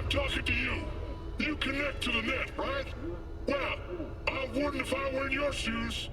Talking to you. You connect to the net, right? Well, I wouldn't if I were in your shoes.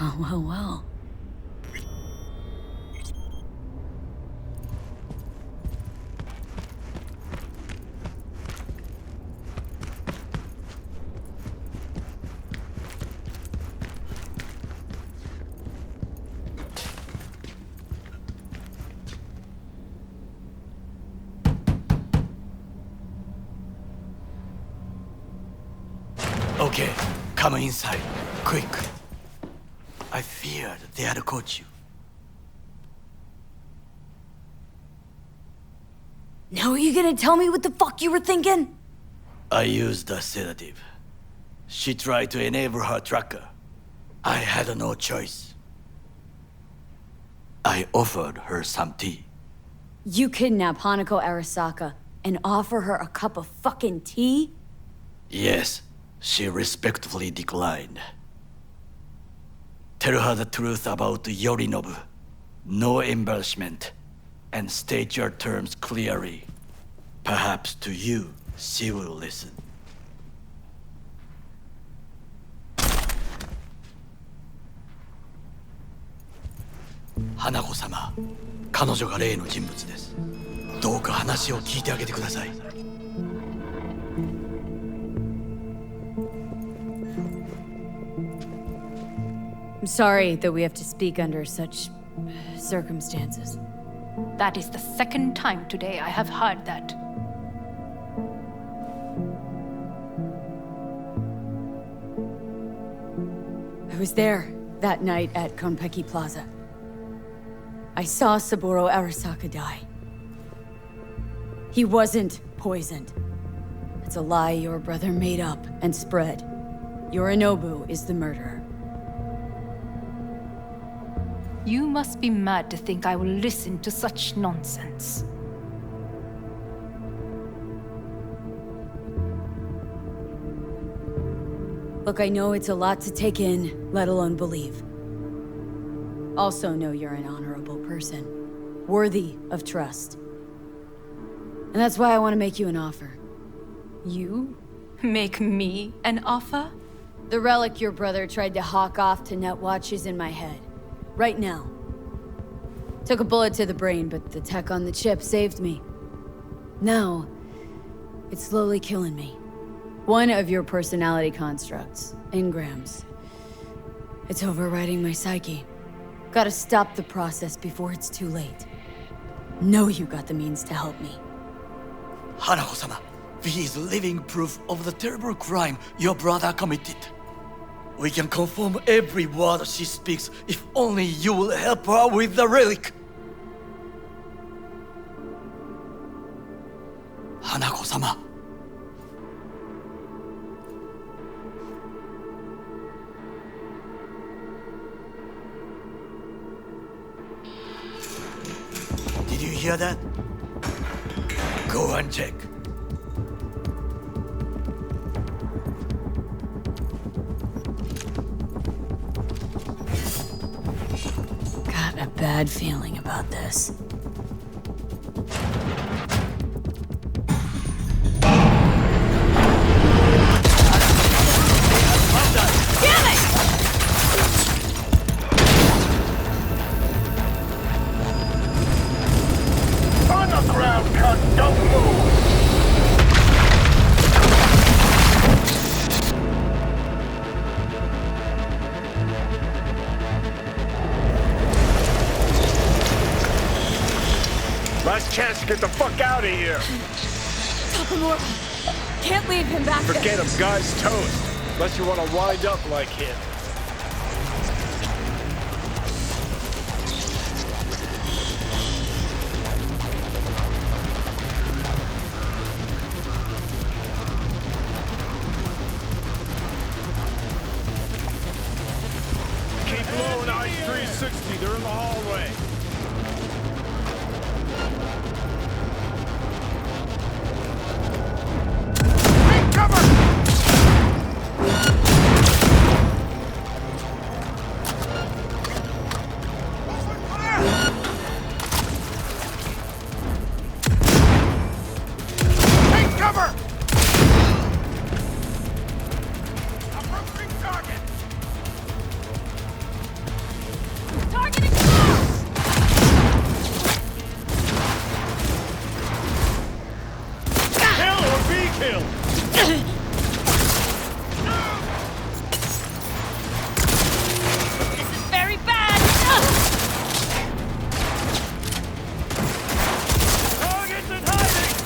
Oh, well. Okay, come inside, quick. I feared they had caught you. Now are you gonna tell me what the fuck you were thinking? I used a sedative. She tried to enable her tracker. I had no choice. I offered her some tea. You kidnap Hanako Arasaka and offer her a cup of fucking tea? Yes, she respectfully declined. Tell her the truth about Yorinobu. No embellishment. And state your terms clearly. Perhaps to you, she will listen. Hanako-sama, 彼女が例の人物です。どうか話を聞いてあげてください。I'm sorry that we have to speak under such circumstances. That is the second time today I have heard that. I was there that night at Konpeki Plaza. I saw Saburo Arasaka die. He wasn't poisoned. It's a lie your brother made up and spread. Yorinobu is the murderer. You must be mad to think I will listen to such nonsense. Look, I know it's a lot to take in, let alone believe. Also know you're an honorable person, worthy of trust. And that's why I want to make you an offer. You make me an offer? The relic your brother tried to hawk off to Netwatch is in my head. Right now. Took a bullet to the brain, but the tech on the chip saved me. Now, it's slowly killing me. One of your personality constructs, engrams. It's overriding my psyche. Gotta stop the process before it's too late. Know you got the means to help me. Hanako-sama, V is living proof of the terrible crime your brother committed. We can confirm every word she speaks if only you will help her with the relic. Hanako-sama. Did you hear that? Go and check. Got a bad feeling about this. On the ground, cunt! Don't move! Last chance to get the fuck out of here! Takamura! Can't leave him back there! Forget him, guy's toast. Unless you want to wind up like him. Keep low in I-360, they're in the hallway. Take cover! Take cover! Approaching target! Target exposed! Kill or be killed! This is very bad! Target's in hiding!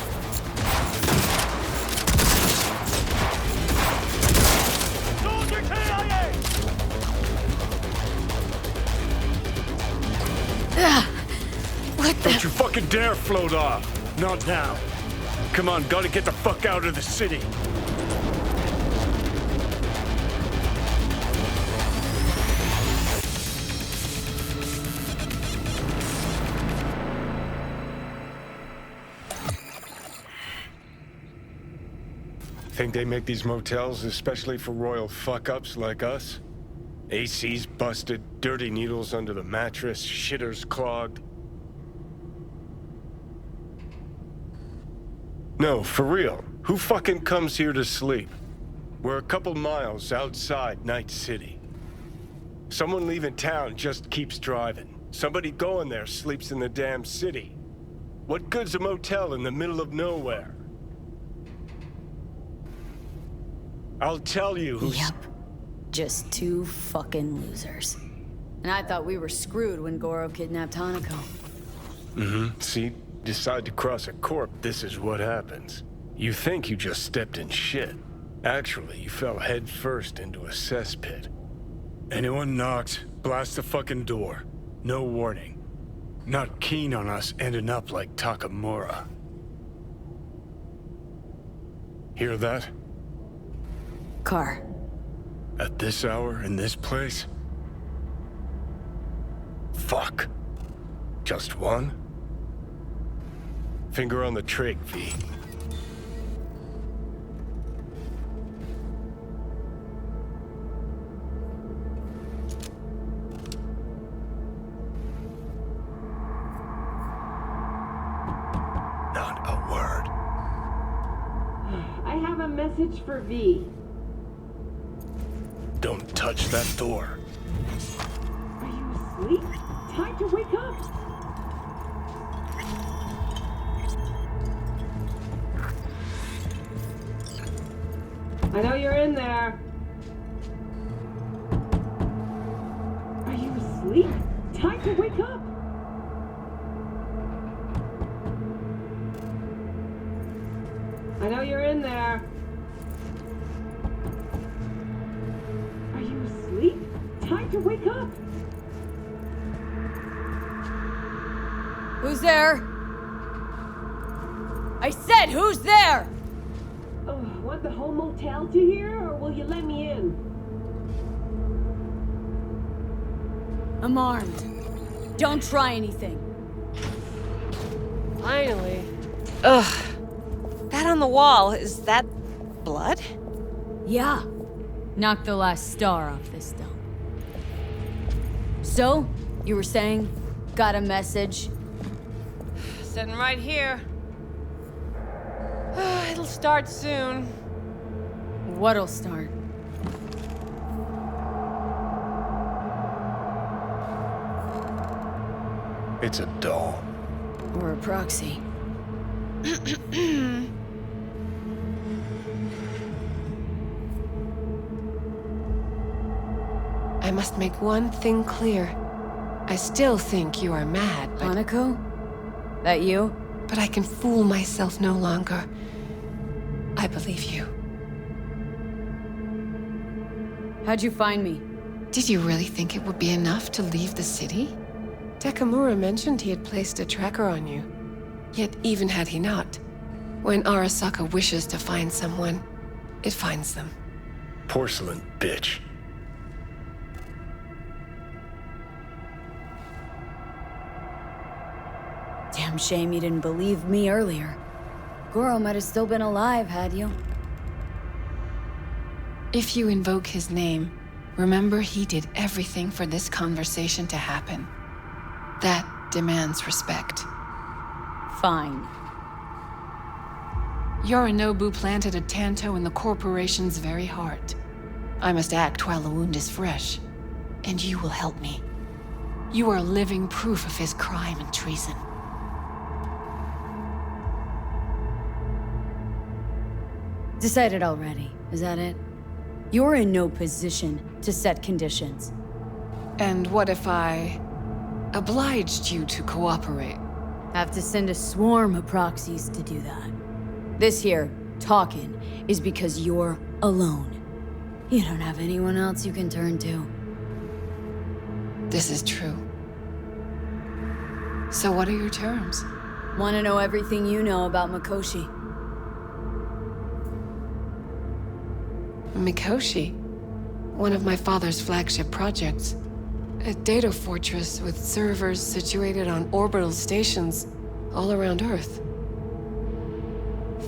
Soldier KIA! What the? Don't you fucking dare float off! Not now. Come on, gotta get the fuck out of the city. Think they make these motels especially for royal fuck-ups like us? AC's busted, dirty needles under the mattress, shitters clogged. No, for real. Who fucking comes here to sleep? We're a couple miles outside Night City. Someone leaving town just keeps driving. Somebody going there sleeps in the damn city. What good's a motel in the middle of nowhere? I'll tell you who's... Yep. Just two fucking losers. And I thought we were screwed when Goro kidnapped Hanako. See? Decide to cross a corp, this is what happens. You think you just stepped in shit. Actually, you fell head first into a cesspit. Anyone knocks, blast the fucking door. No warning. Not keen on us ending up like Takamura. Hear that? Car. At this hour, in this place? Fuck. Just one? Finger on the trig, V. Not a word. I have a message for V. Don't touch that door. Are you asleep? Time to wake up! I know you're in there. Are you asleep? Time to wake up! I know you're in there. Are you asleep? Time to wake up! Who's there? I said, who's there? Oh, want the whole motel to hear, or will you let me in? I'm armed. Don't try anything. Finally. Ugh. That on the wall, is that blood? Yeah. Knock the last star off this dome. So, you were saying? Got a message? Sitting right here. It'll start soon. What'll start? It's a doll. Or a proxy. I must make one thing clear. I still think you are mad, but... Hanako? That you? But I can fool myself no longer. I believe you. How'd you find me? Did you really think it would be enough to leave the city? Takamura mentioned he had placed a tracker on you. Yet even had he not, when Arasaka wishes to find someone, it finds them. Porcelain bitch. Damn shame you didn't believe me earlier. Goro might have still been alive, had you? If you invoke his name, remember he did everything for this conversation to happen. That demands respect. Fine. Yorinobu planted a Tanto in the corporation's very heart. I must act while the wound is fresh, and you will help me. You are living proof of his crime and treason. Decided already, is that it? You're in no position to set conditions. And what if I obliged you to cooperate? Have to send a swarm of proxies to do that. This here, talking, is because you're alone. You don't have anyone else you can turn to. This is true. So what are your terms? Want to know everything you know about Mikoshi. Mikoshi, one of my father's flagship projects. A data fortress with servers situated on orbital stations all around Earth.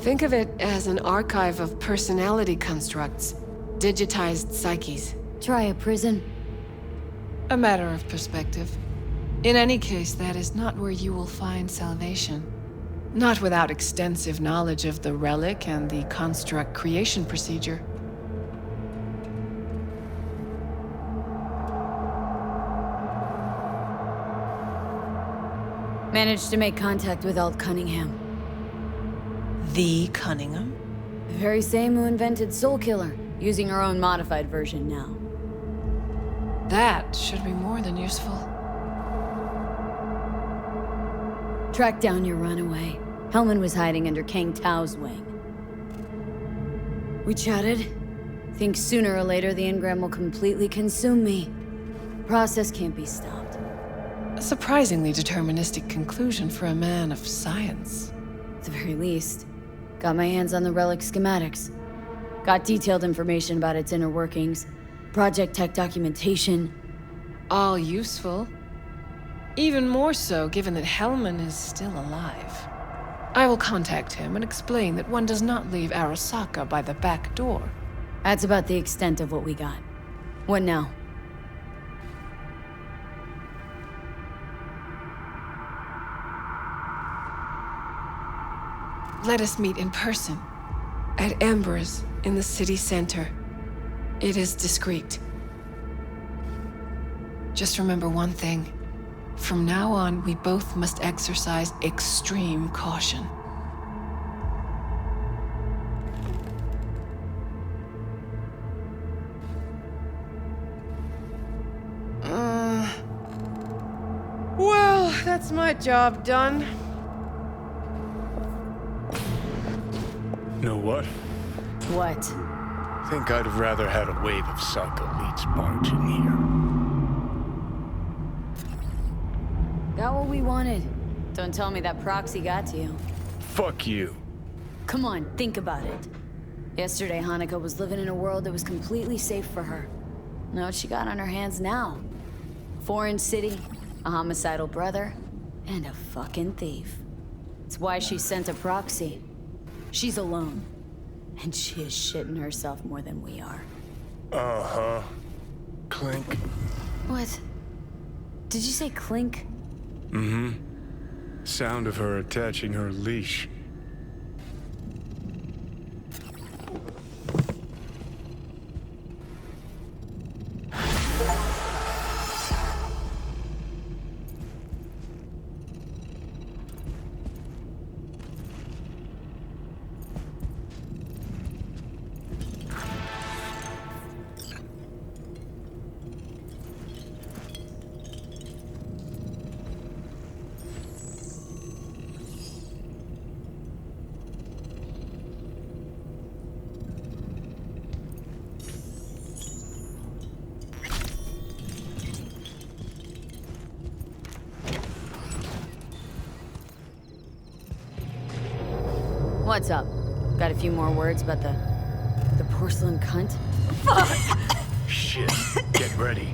Think of it as an archive of personality constructs, digitized psyches. Try a prison. A matter of perspective. In any case, that is not where you will find salvation. Not without extensive knowledge of the relic and the construct creation procedure. Managed to make contact with Alt Cunningham. The Cunningham? The very same who invented Soul Killer, using her own modified version now. That should be more than useful. Tracked down your runaway. Hellman was hiding under Kang Tao's wing. We chatted. Think sooner or later the engram will completely consume me. Process can't be stopped. A surprisingly deterministic conclusion for a man of science. At the very least, got my hands on the relic schematics. Got detailed information about its inner workings, project tech documentation. All useful. Even more so given that Hellman is still alive. I will contact him and explain that one does not leave Arasaka by the back door. That's about the extent of what we got. What now? Let us meet in person. At Embers, in the city center. It is discreet. Just remember one thing. From now on, we both must exercise extreme caution. Well, that's my job done. Know what? What? Think I'd have rather had a wave of Psycho Leads barge in here. Got what we wanted. Don't tell me that proxy got to you. Fuck you. Come on, think about it. Yesterday, Hanukkah was living in a world that was completely safe for her. Know what she got on her hands now? Foreign city, a homicidal brother, and a fucking thief. It's why she sent a proxy. She's alone. And she is shitting herself more than we are. Uh-huh. Clink. What? Did you say clink? Mm-hmm. Sound of her attaching her leash. What's up? Got a few more words about the porcelain cunt? Shit. Get ready.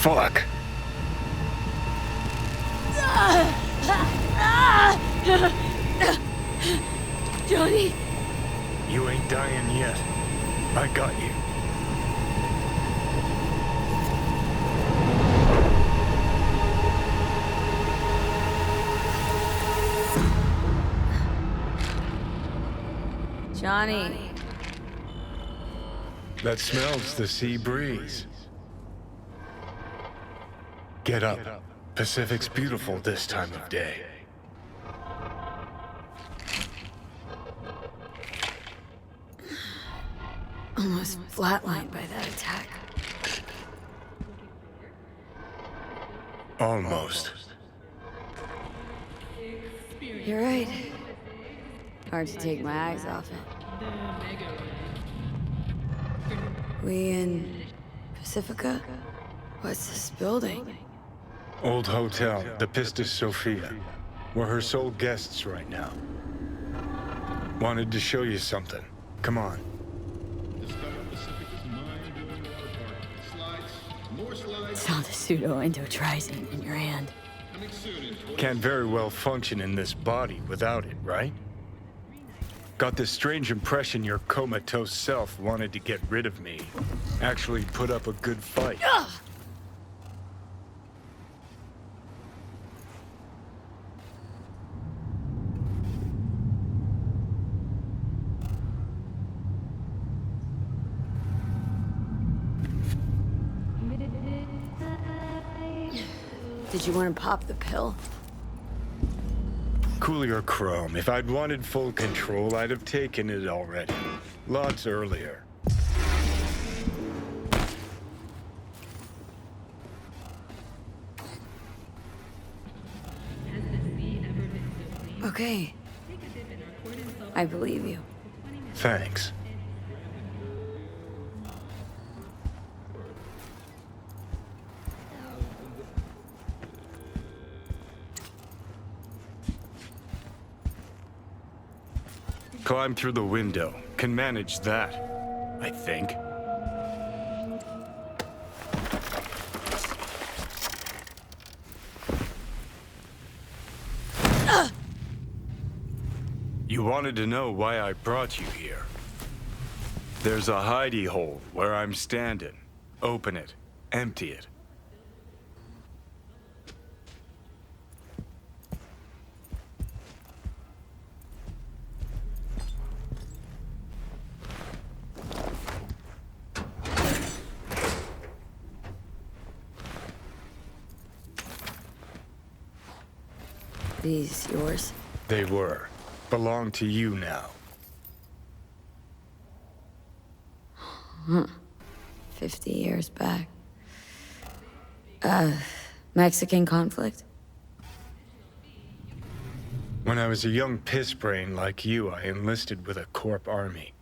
Fuck. Johnny! You ain't dying yet. I got you. Johnny. That smells the sea breeze. Get up. Pacific's beautiful this time of day. Almost flatlined by that attack. Almost. You're right. Hard to take my eyes off it. We in Pacifica? What's this building? Old hotel, the Pistis Sophia. We're her sole guests right now. Wanted to show you something. Come on. Sound a pseudo-endotrizine in your hand. Can't very well function in this body without it, right? Got this strange impression your comatose self wanted to get rid of me. Actually put up a good fight. Did you want to pop the pill? Coolier Chrome. If I'd wanted full control, I'd have taken it already. Lots earlier. Okay. I believe you. Thanks. Climb through the window. Can manage that, I think. You wanted to know why I brought you here. There's a hidey hole where I'm standing. Open it. Empty it. These yours? They were. Belong to you now. 50 years back. Mexican conflict? When I was a young pissbrain like you, I enlisted with a Corp army.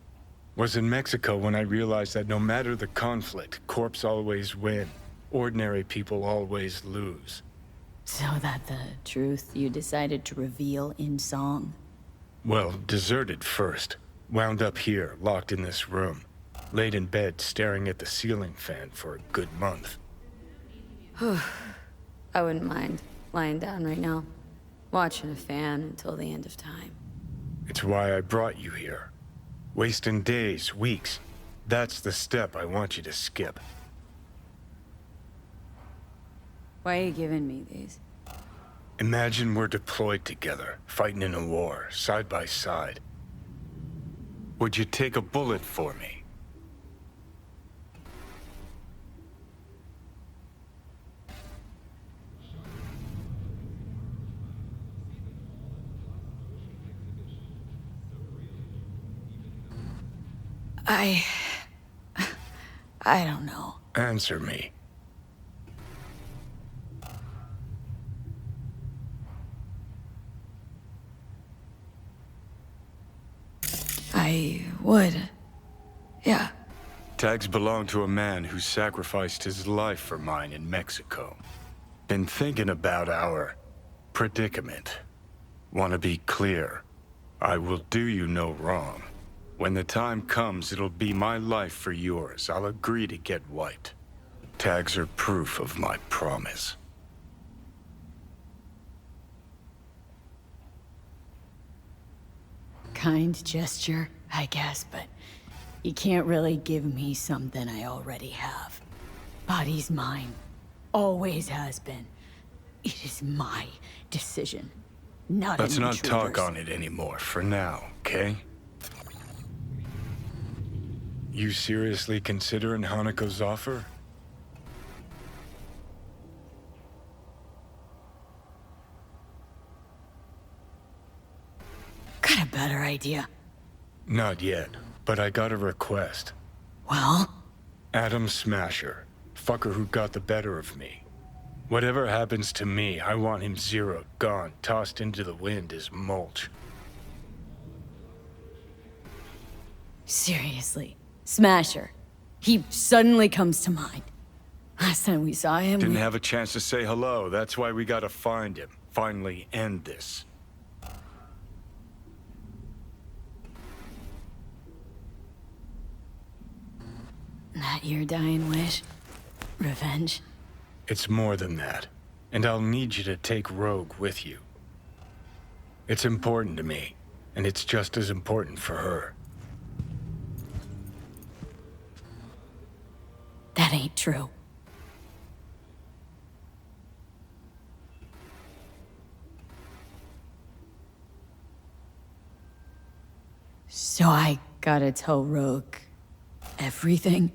Was in Mexico when I realized that no matter the conflict, Corps always win. Ordinary people always lose. So that the truth you decided to reveal in song? Well, deserted first. Wound up here, locked in this room. Laid in bed, staring at the ceiling fan for a good month. I wouldn't mind lying down right now, watching a fan until the end of time. It's why I brought you here. Wasting days, weeks. That's the step I want you to skip. Why are you giving me these? Imagine we're deployed together, fighting in a war, side by side. Would you take a bullet for me? I don't know. Answer me. I would. Yeah. Tags belong to a man who sacrificed his life for mine in Mexico. Been thinking about our predicament. Want to be clear. I will do you no wrong. When the time comes, it'll be my life for yours. I'll agree to get wiped. Tags are proof of my promise. Kind gesture, I guess, but you can't really give me something I already have. Body's mine. Always has been. It is my decision. Not Let's an not talk intruder's. on it anymore for now, okay? You seriously considering Hanako's offer? Got a better idea. Not yet, but I got a request. Well? Adam Smasher. Fucker who got the better of me. Whatever happens to me, I want him zeroed, gone, tossed into the wind as mulch. Seriously. Smasher. He suddenly comes to mind. Last time we saw him, Didn't have a chance to say hello, that's why we gotta find him. Finally end this. That your dying wish? Revenge? It's more than that. And I'll need you to take Rogue with you. It's important to me, and it's just as important for her. That ain't true. So I gotta tell Rogue everything?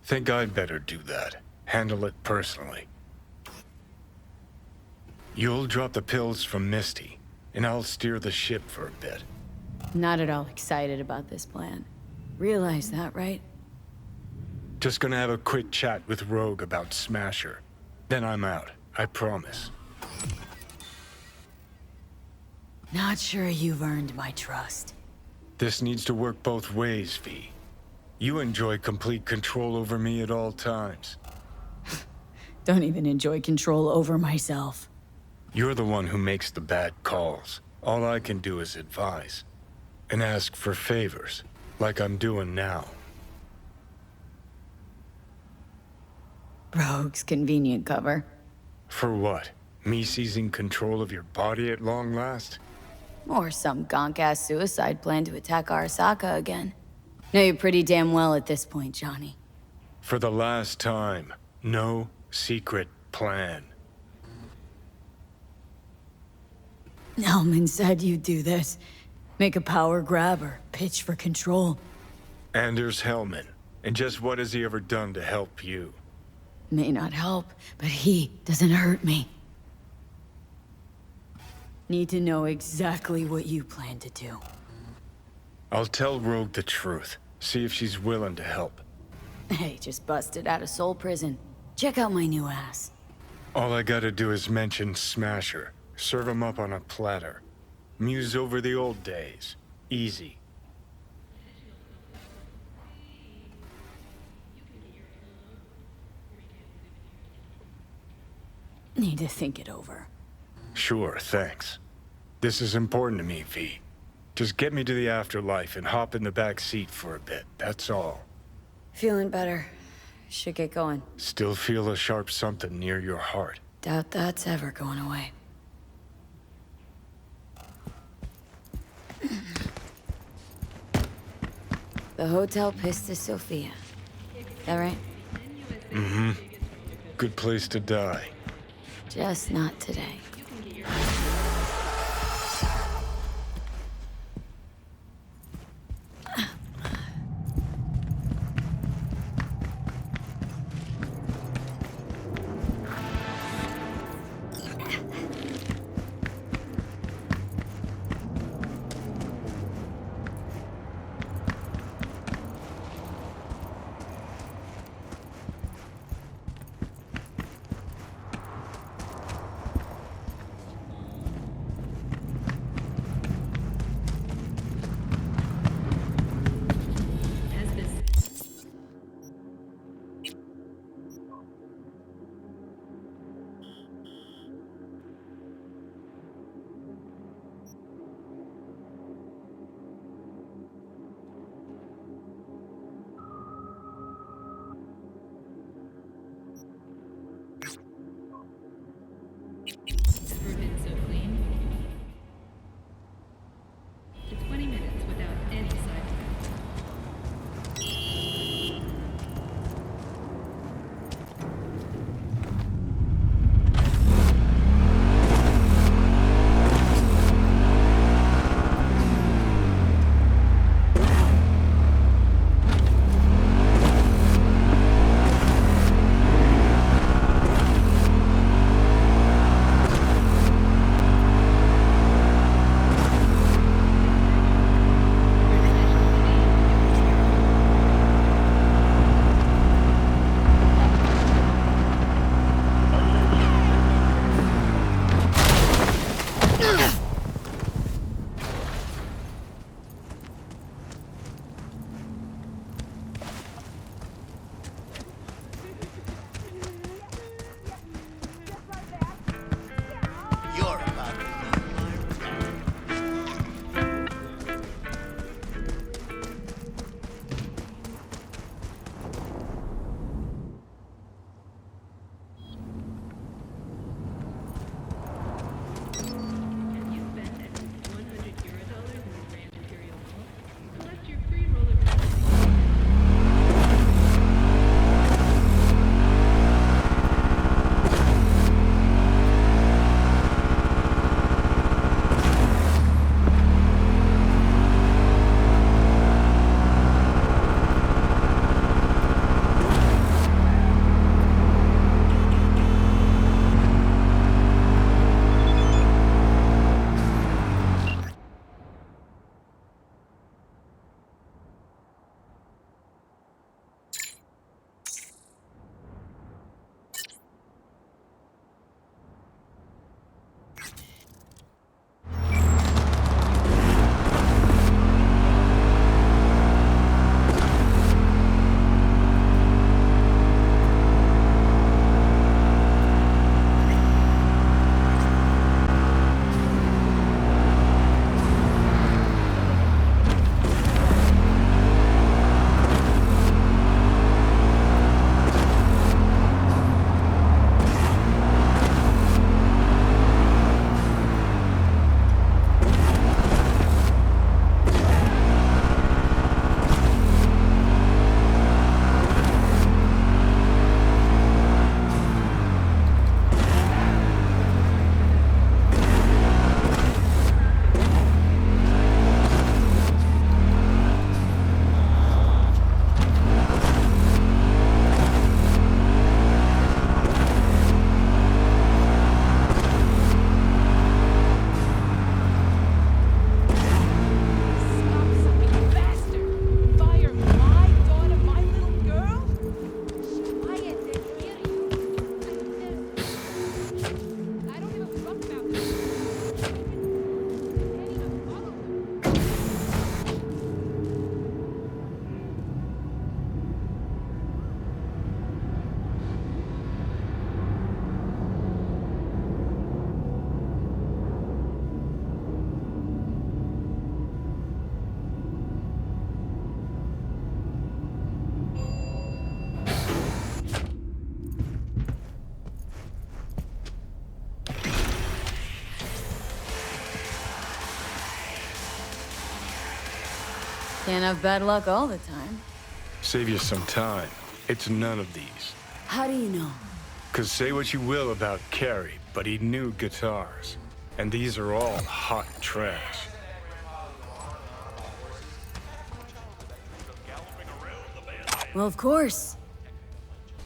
Think I'd better do that. Handle it personally. You'll drop the pills from Misty, and I'll steer the ship for a bit. Not at all excited about this plan. Realize that, right? Just gonna have a quick chat with Rogue about Smasher. Then I'm out, I promise. Not sure you've earned my trust. This needs to work both ways, V. You enjoy complete control over me at all times. Don't even enjoy control over myself. You're the one who makes the bad calls. All I can do is advise. And ask for favors, like I'm doing now. Rogue's convenient cover. For what? Me seizing control of your body at long last? Or some gonk-ass suicide plan to attack Arasaka again. Know you pretty damn well at this point, Johnny. For the last time, no secret plan. Hellman said you'd do this. Make a power grab or pitch for control. Anders Hellman. And just what has he ever done to help you? May not help, but he doesn't hurt me. Need to know exactly what you plan to do. I'll tell Rogue the truth. See if she's willing to help. Hey, just busted out of soul prison. Check out my new ass. All I gotta do is mention Smasher. Serve him up on a platter. Muse over the old days. Easy. Need to think it over. Sure, thanks. This is important to me, V. Just get me to the afterlife and hop in the back seat for a bit, that's all. Feeling better. Should get going. Still feel a sharp something near your heart. Doubt that's ever going away. The Hotel Pistis Sophia. That right? Mm-hmm. Good place to die. Just not today. Can't have bad luck all the time. Save you some time. It's none of these. How do you know? 'Cause say what you will about Carey, but he knew guitars. And these are all hot trash. Well, of course.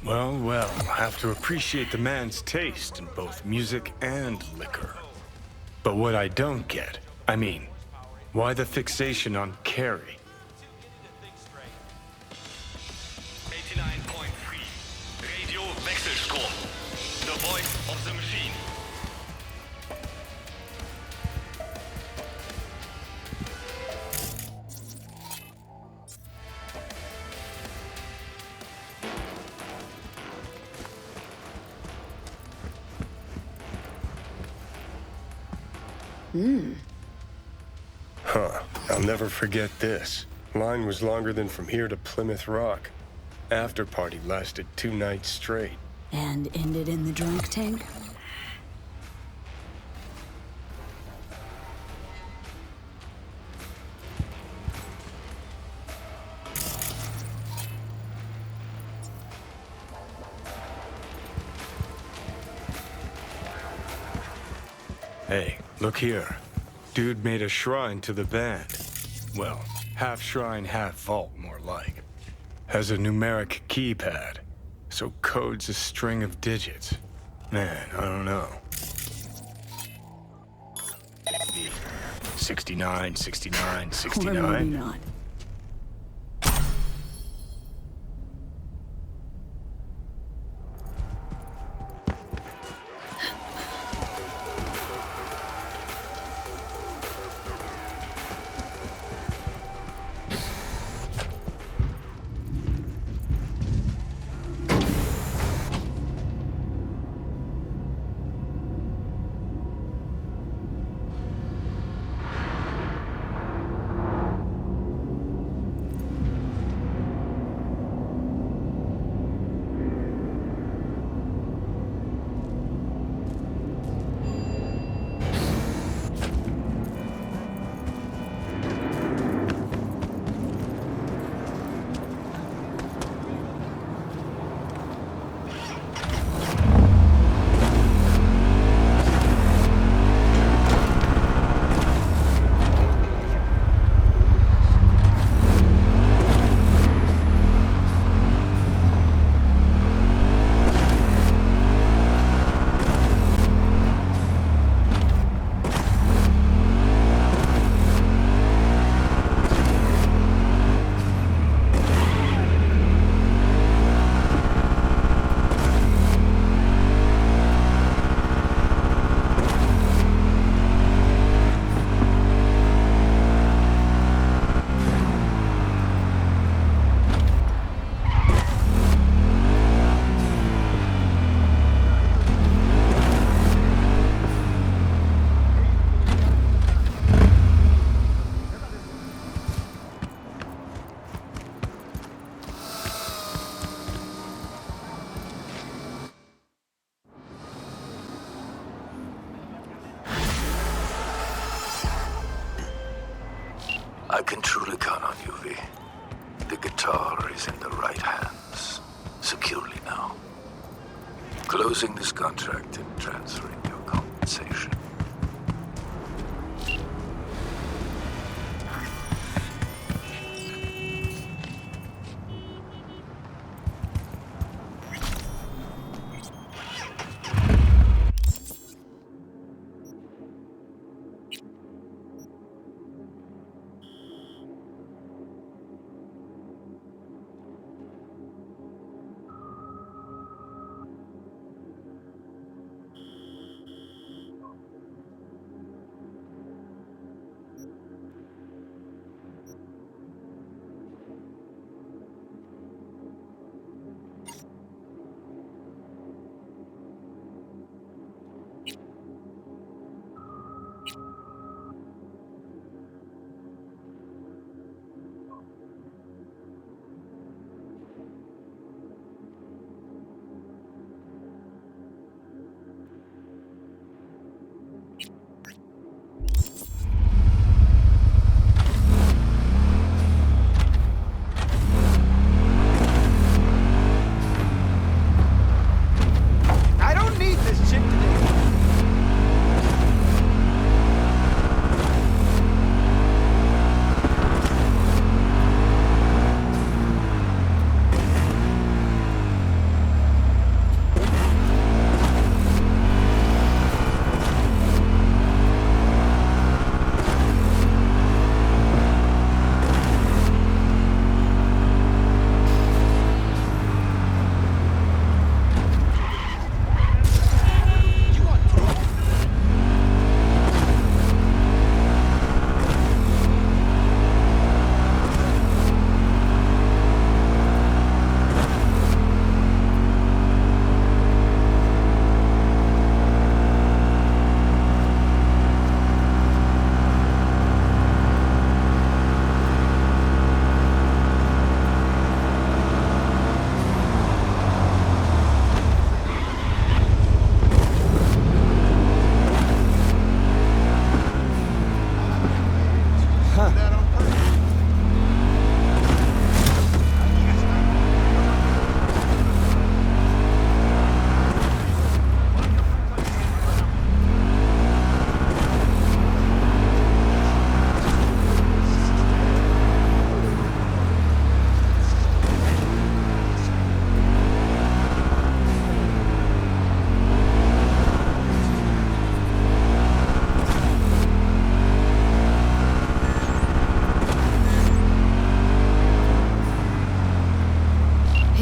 Well, have to appreciate the man's taste in both music and liquor. But what I don't get, I mean, why the fixation on Carey? 89.3 Radio Wechselstrom. The voice of the machine. Huh. I'll never forget this. Line was longer than from here to Plymouth Rock. After party lasted 2 nights straight. And ended in the drunk tank? Hey, look here. Dude made a shrine to the band. Well, half shrine, half vault, more like. Has a numeric keypad. So code's a string of digits. Man, I don't know. 69, 69, Or 69. maybe not. I can truly count on you, V. The guitar is in the right hands, securely now. Closing this contract and transferring your compensation.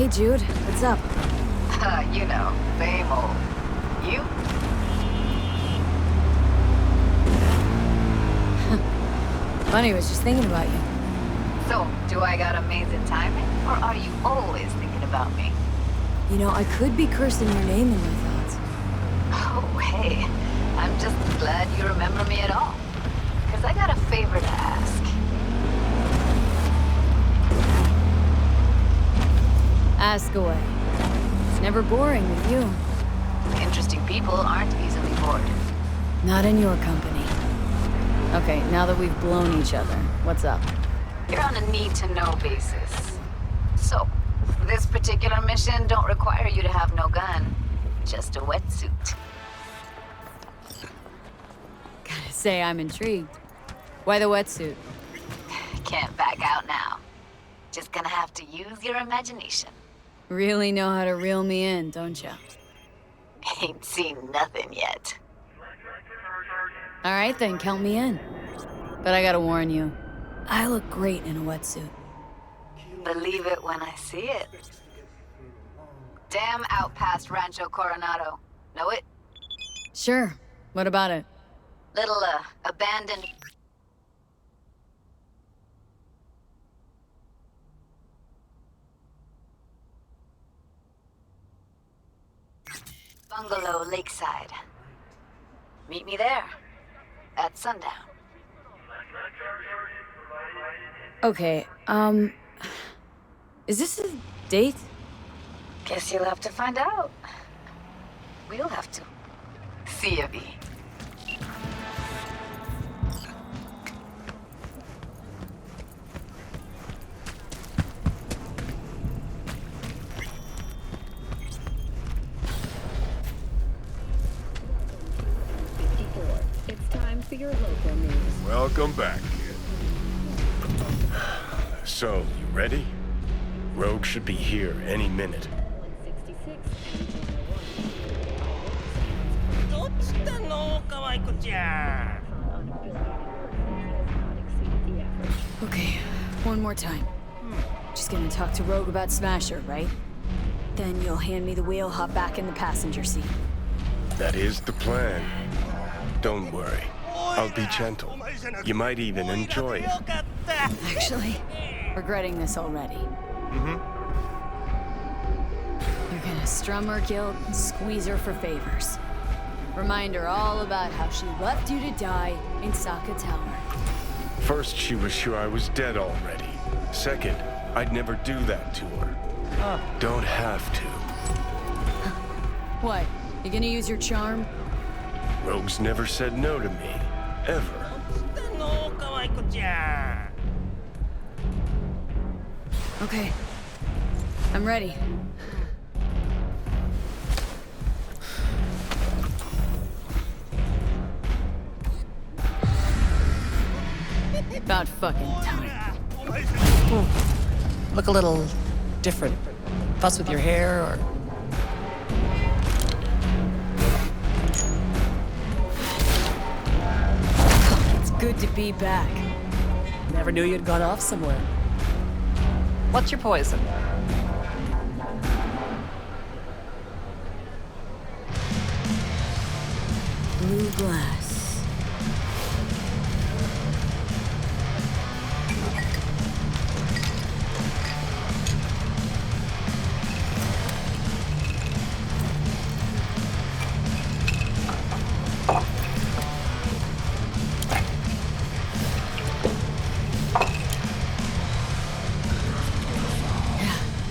Hey, Jude. What's up? You know, same old. You? Funny, I was just thinking about you. So, do I got amazing timing? Or are you always thinking about me? You know, I could be cursing your name in my thoughts. Oh, hey. I'm just glad you remember me at all. Because I got a favor to ask. Ask away. It's never boring with you. Interesting people aren't easily bored. Not in your company. Okay, now that we've blown each other, what's up? You're on a need-to-know basis. So, this particular mission don't require you to have no gun. Just a wetsuit. Gotta say, I'm intrigued. Why the wetsuit? Can't back out now. Just gonna have to use your imagination. Really know how to reel me in, don't ya? Ain't seen nothing yet. Alright then, count me in. But I gotta warn you, I look great in a wetsuit. Believe it when I see it. Dam out past Rancho Coronado. Know it? Sure. What about it? Little, abandoned... bungalow lakeside. Meet me there. At sundown. Okay, is this a date? Guess you'll have to find out. We'll have to. See ya, V. It's time for your local news. Welcome back, kid. So, you ready? Rogue should be here any minute. Okay, one more time. Just gonna talk to Rogue about Smasher, right? Then you'll hand me the wheel, hop back in the passenger seat. That is the plan. Don't worry. I'll be gentle. You might even enjoy it. Actually, regretting this already. You're gonna strum her guilt and squeeze her for favors. Remind her all about how she left you to die in Saka Tower. First, she was sure I was dead already. Second, I'd never do that to her. Don't have to. What? You gonna use your charm? Rogue's never said no to me. Ever. Okay. I'm ready. About fucking time. Look a little different. Fuss with your hair, or... It's good to be back. Never knew you'd gone off somewhere. What's your poison? Blue glass.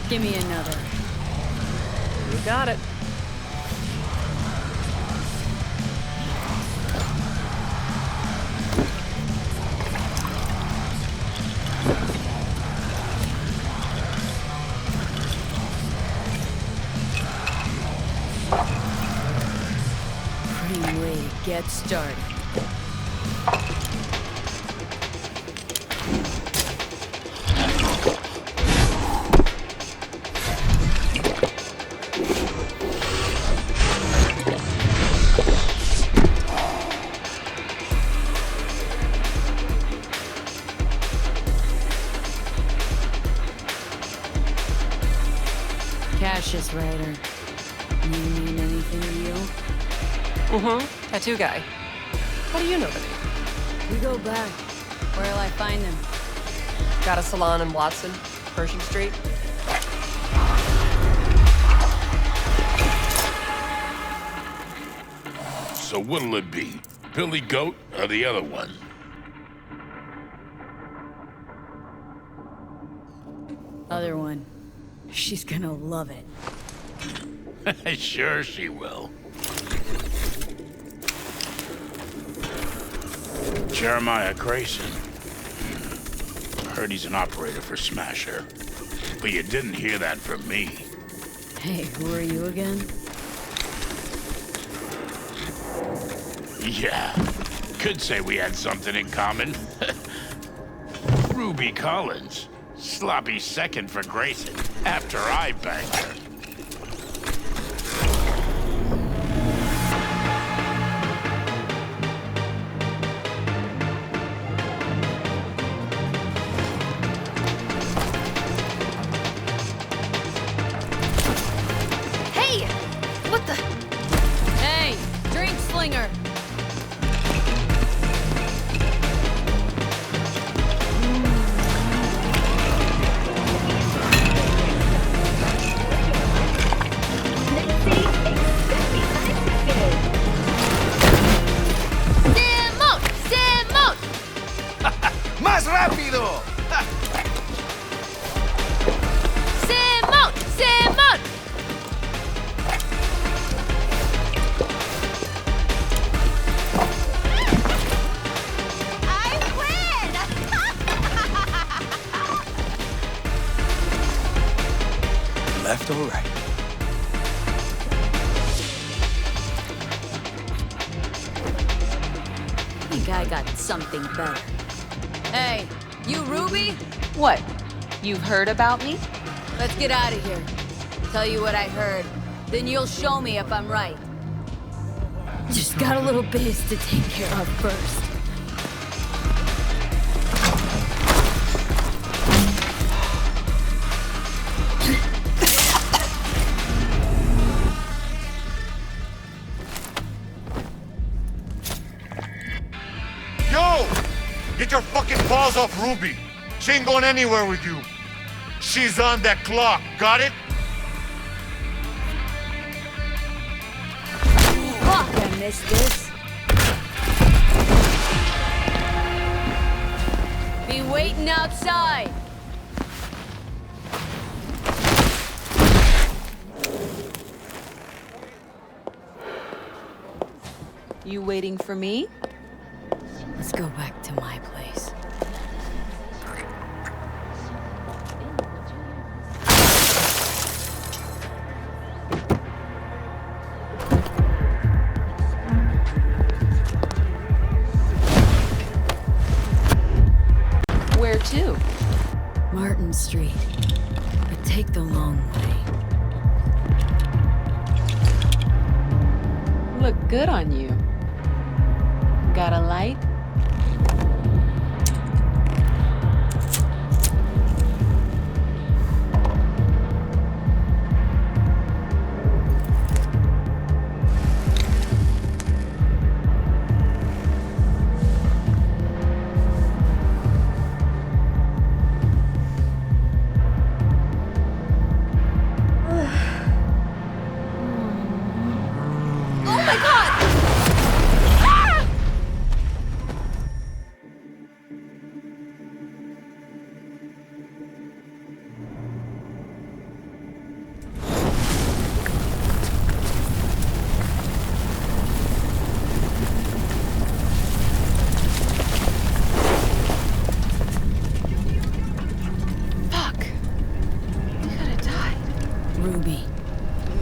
Give me another. You got it. Pretty way to get started. Mm-hmm. Tattoo guy. How do you know the name? We go back. Where'll I find him? Got a salon in Watson, Pershing Street. So what'll it be? Billy Goat or the other one? Other one. She's gonna love it. Sure she will. Jeremiah Grayson. Heard he's an operator for Smasher. But you didn't hear that from me. Hey, who are you again? Yeah, could say we had something in common. Ruby Collins. Sloppy second for Grayson, after I banged her. Hey! What the? Hey, drink slinger! ¡Más rápido! ¡Simón! ¡Simón! I win! Left or right? I think I got something better. Hey, you Ruby? What? You've heard about me? Let's get out of here. Tell you what I heard. Then you'll show me if I'm right. Just got a little biz to take care of first. Yo! Get your fucking paws off Ruby! She ain't going anywhere with you. She's on that clock, got it? Fuck, I missed this. Be waiting outside. You waiting for me? Let's go back to my place. Where to? Martin Street. But take the long way. Look good on you. Got a light?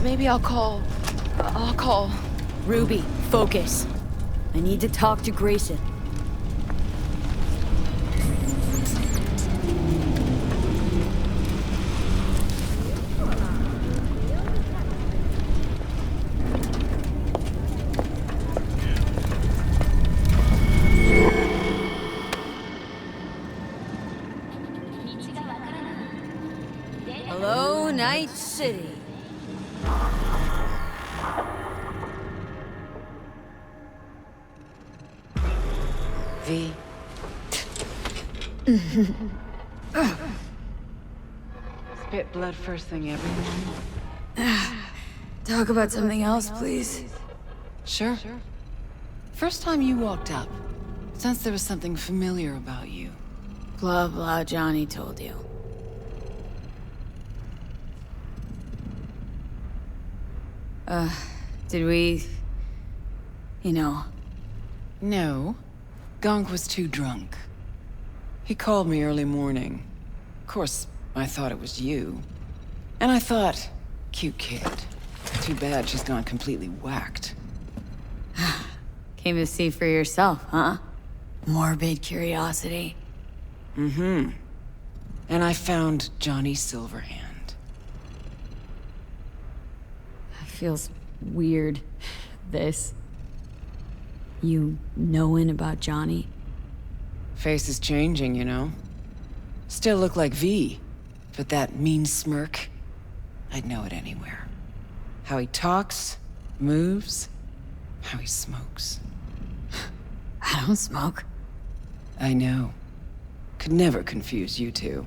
Maybe I'll call. Ruby, focus. I need to talk to Grayson. Hello, Night City. V. Spit blood first thing every morning. Talk about something else, please. Sure. First time you walked up, sensed there was something familiar about you. Blah, blah, Johnny told you. Did we... You know... No. Gonk was too drunk. He called me early morning. Of course, I thought it was you. And I thought, cute kid. Too bad she's gone completely whacked. Came to see for yourself, huh? Morbid curiosity. Mm-hmm. And I found Johnny Silverhand. It feels weird, this. You knowing about Johnny? Face is changing, you know? Still look like V, but that mean smirk, I'd know it anywhere. How he talks, moves, how he smokes. I don't smoke. I know. Could never confuse you two.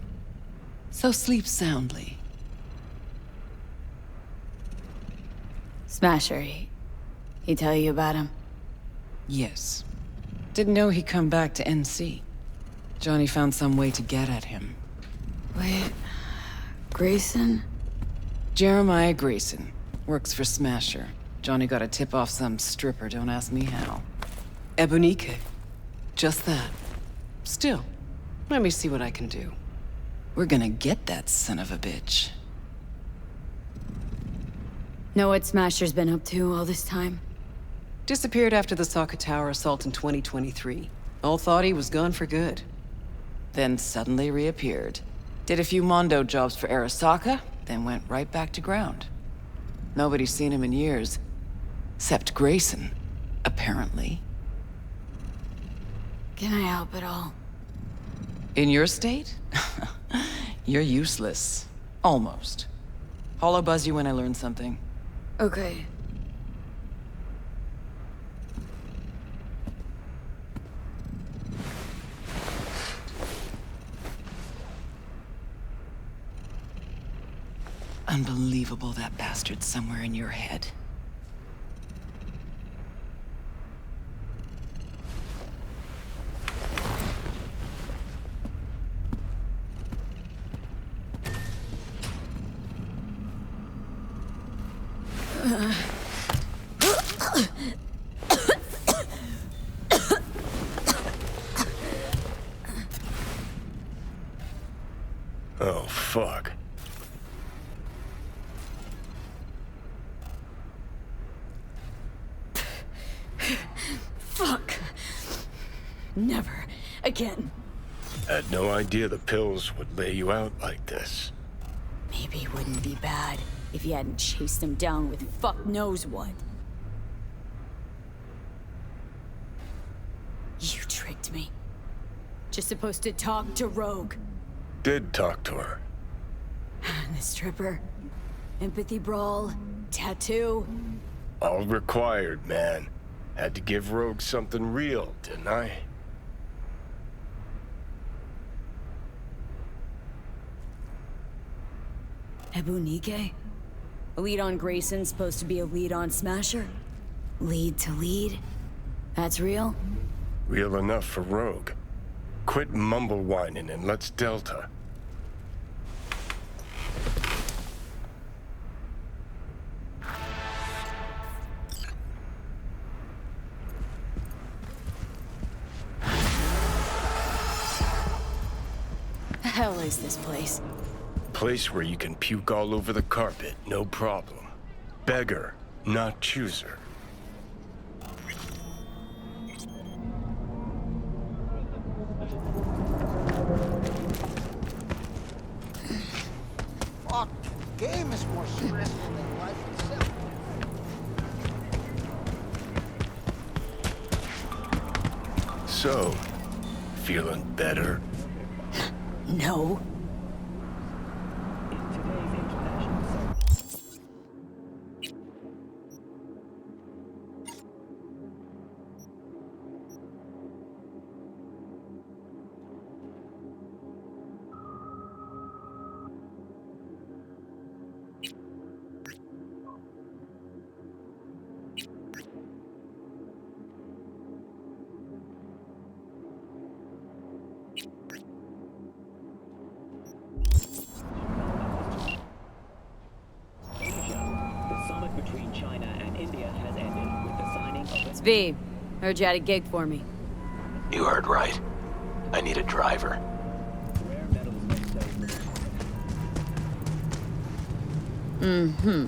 So sleep soundly. Smasher, he tell you about him? Yes. Didn't know he'd come back to NC. Johnny found some way to get at him. Wait... Grayson? Jeremiah Grayson. Works for Smasher. Johnny got a tip off some stripper, don't ask me how. Ebonique. Just that. Still, let me see what I can do. We're gonna get that son of a bitch. Know what Smasher's been up to all this time? Disappeared after the Sokka Tower assault in 2023. All thought he was gone for good. Then suddenly reappeared. Did a few Mondo jobs for Arasaka, then went right back to ground. Nobody's seen him in years. Except Grayson, apparently. Can I help at all? In your state? You're useless. Almost. Hollow buzz you when I learn something. Okay. Unbelievable that bastard's somewhere in your head. Oh, fuck. Fuck. Never again. Had no idea the pills would lay you out like this. Maybe it wouldn't be bad if you hadn't chased him down with fuck knows what. You tricked me. Just supposed to talk to Rogue. Did talk to her. The stripper. Empathy brawl. Tattoo. All required, man. Had to give Rogue something real, didn't I? Ebonique? A lead on Grayson's supposed to be a lead on Smasher? Lead to lead? That's real? Real enough for Rogue. Quit mumble whining and let's Delta. The hell is this place? Place where you can puke all over the carpet, no problem. Beggar, not chooser. Fuck, game is more stressful than life itself. So, feeling better? No. V, heard you had a gig for me. You heard right. I need a driver. Mm-hmm.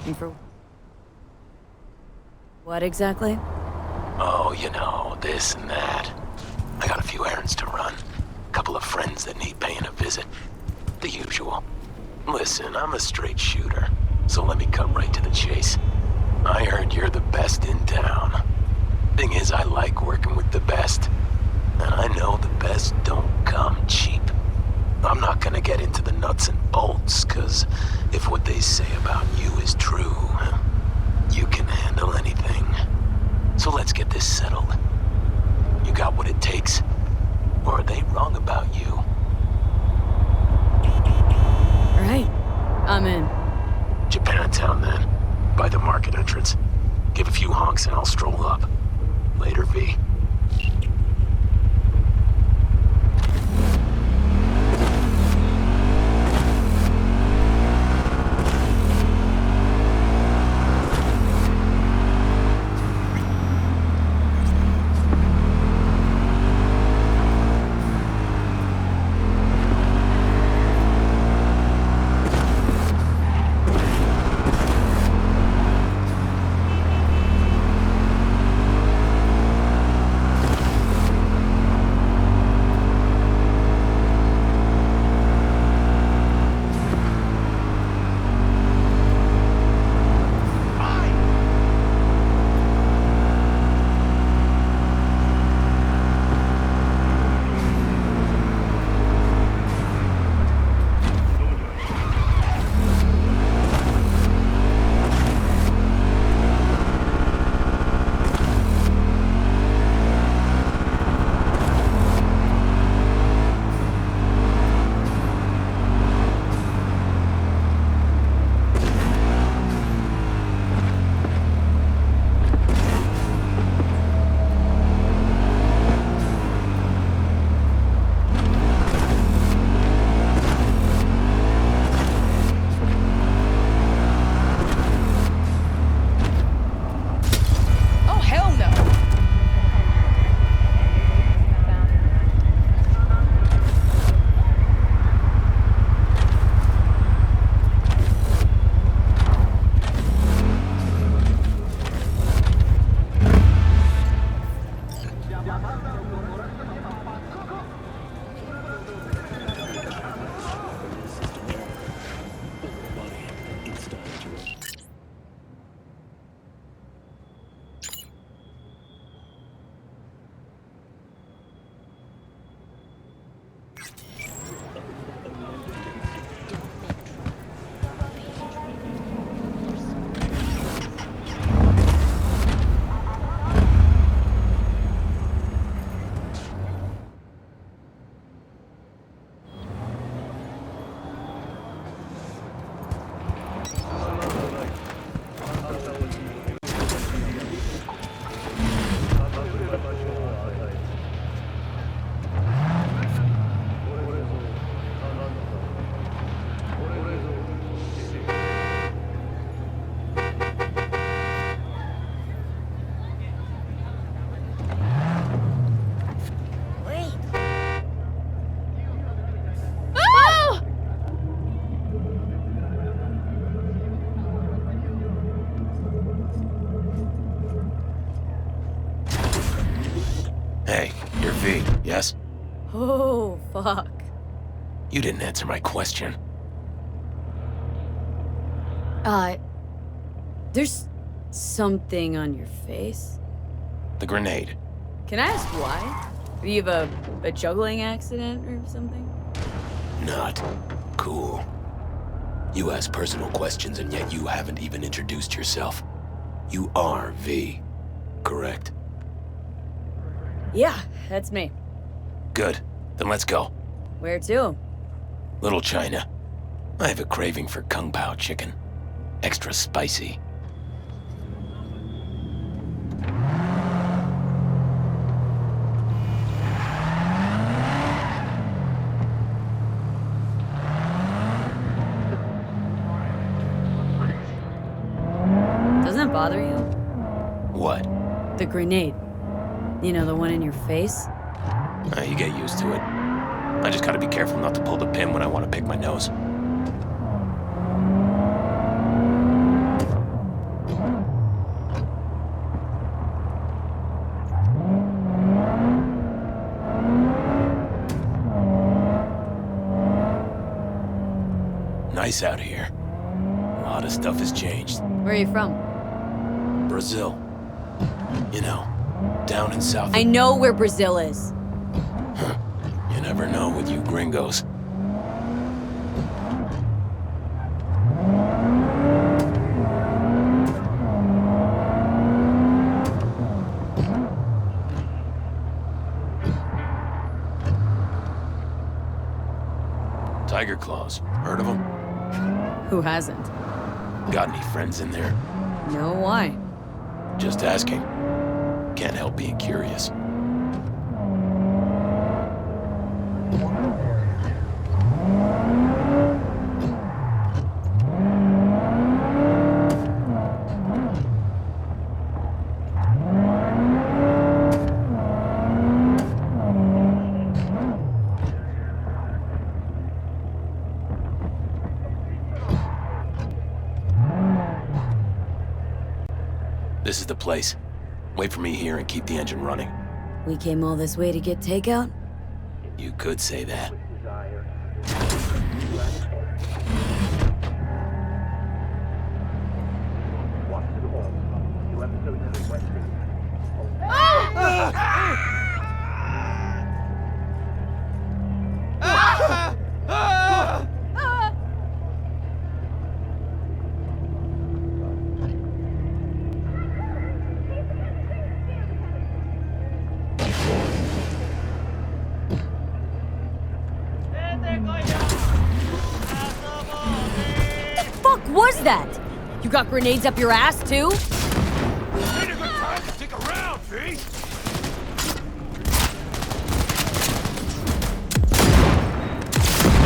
And for what exactly? Oh, you know, this and that. I got a few errands to run. Couple of friends that need paying a visit. The usual. Listen, I'm a straight shooter, so let me cut right to the chase. I heard you're the best in town. Thing is, I like working with the best. And I know the best don't come cheap. I'm not gonna get into the nuts and bolts, cause if what they say about you is true, you can handle anything. So let's get this settled. You got what it takes? Or are they wrong about you? Alright, I'm in. Japantown then. By the market entrance. Give a few honks and I'll stroll up. Later, V. Hey, you're V, yes? Oh, fuck. You didn't answer my question. There's something on your face. The grenade. Can I ask why? Do you have a juggling accident or something? Not cool. You ask personal questions and yet you haven't even introduced yourself. You are V, correct? Yeah, that's me. Good. Then let's go. Where to? Little China. I have a craving for Kung Pao chicken. Extra spicy. Doesn't it bother you? What? The grenade. You know, the one in your face? You get used to it. I just gotta be careful not to pull the pin when I want to pick my nose. Nice out here. A lot of stuff has changed. Where are you from? Brazil. You know, down in South... I know where Brazil is. You never know with you gringos. Tiger Claws. Heard of them? Who hasn't? Got any friends in there? No, why? Just asking. Can't help being curious. This is the place. Wait for me here and keep the engine running. We came all this way to get takeout? You could say that. Was that? You got grenades up your ass, too? Ain't a good time to stick around, V!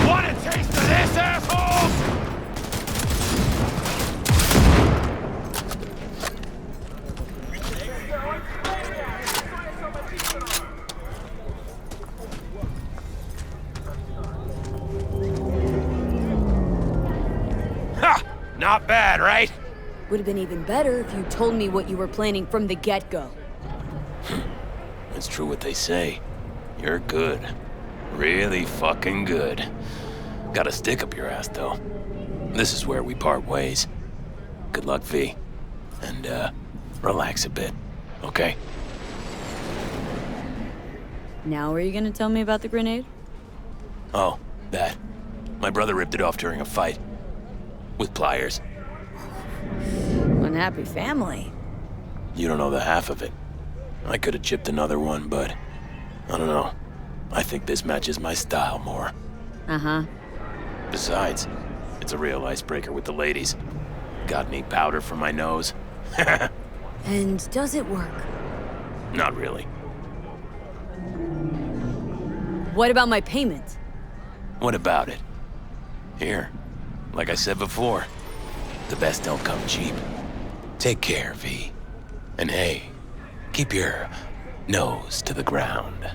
Want a taste of this, assholes? Not bad, right? Would have been even better if you told me what you were planning from the get-go. It's true what they say. You're good. Really fucking good. Got a stick up your ass, though. This is where we part ways. Good luck, V. And, relax a bit, okay? Now are you gonna tell me about the grenade? Oh, that. My brother ripped it off during a fight. With pliers. Unhappy family. You don't know the half of it. I could have chipped another one, but... I don't know. I think this matches my style more. Uh-huh. Besides, it's a real icebreaker with the ladies. Got any powder for my nose? And does it work? Not really. What about my payment? What about it? Here. Like I said before, the best don't come cheap. Take care, V. And hey, keep your nose to the ground.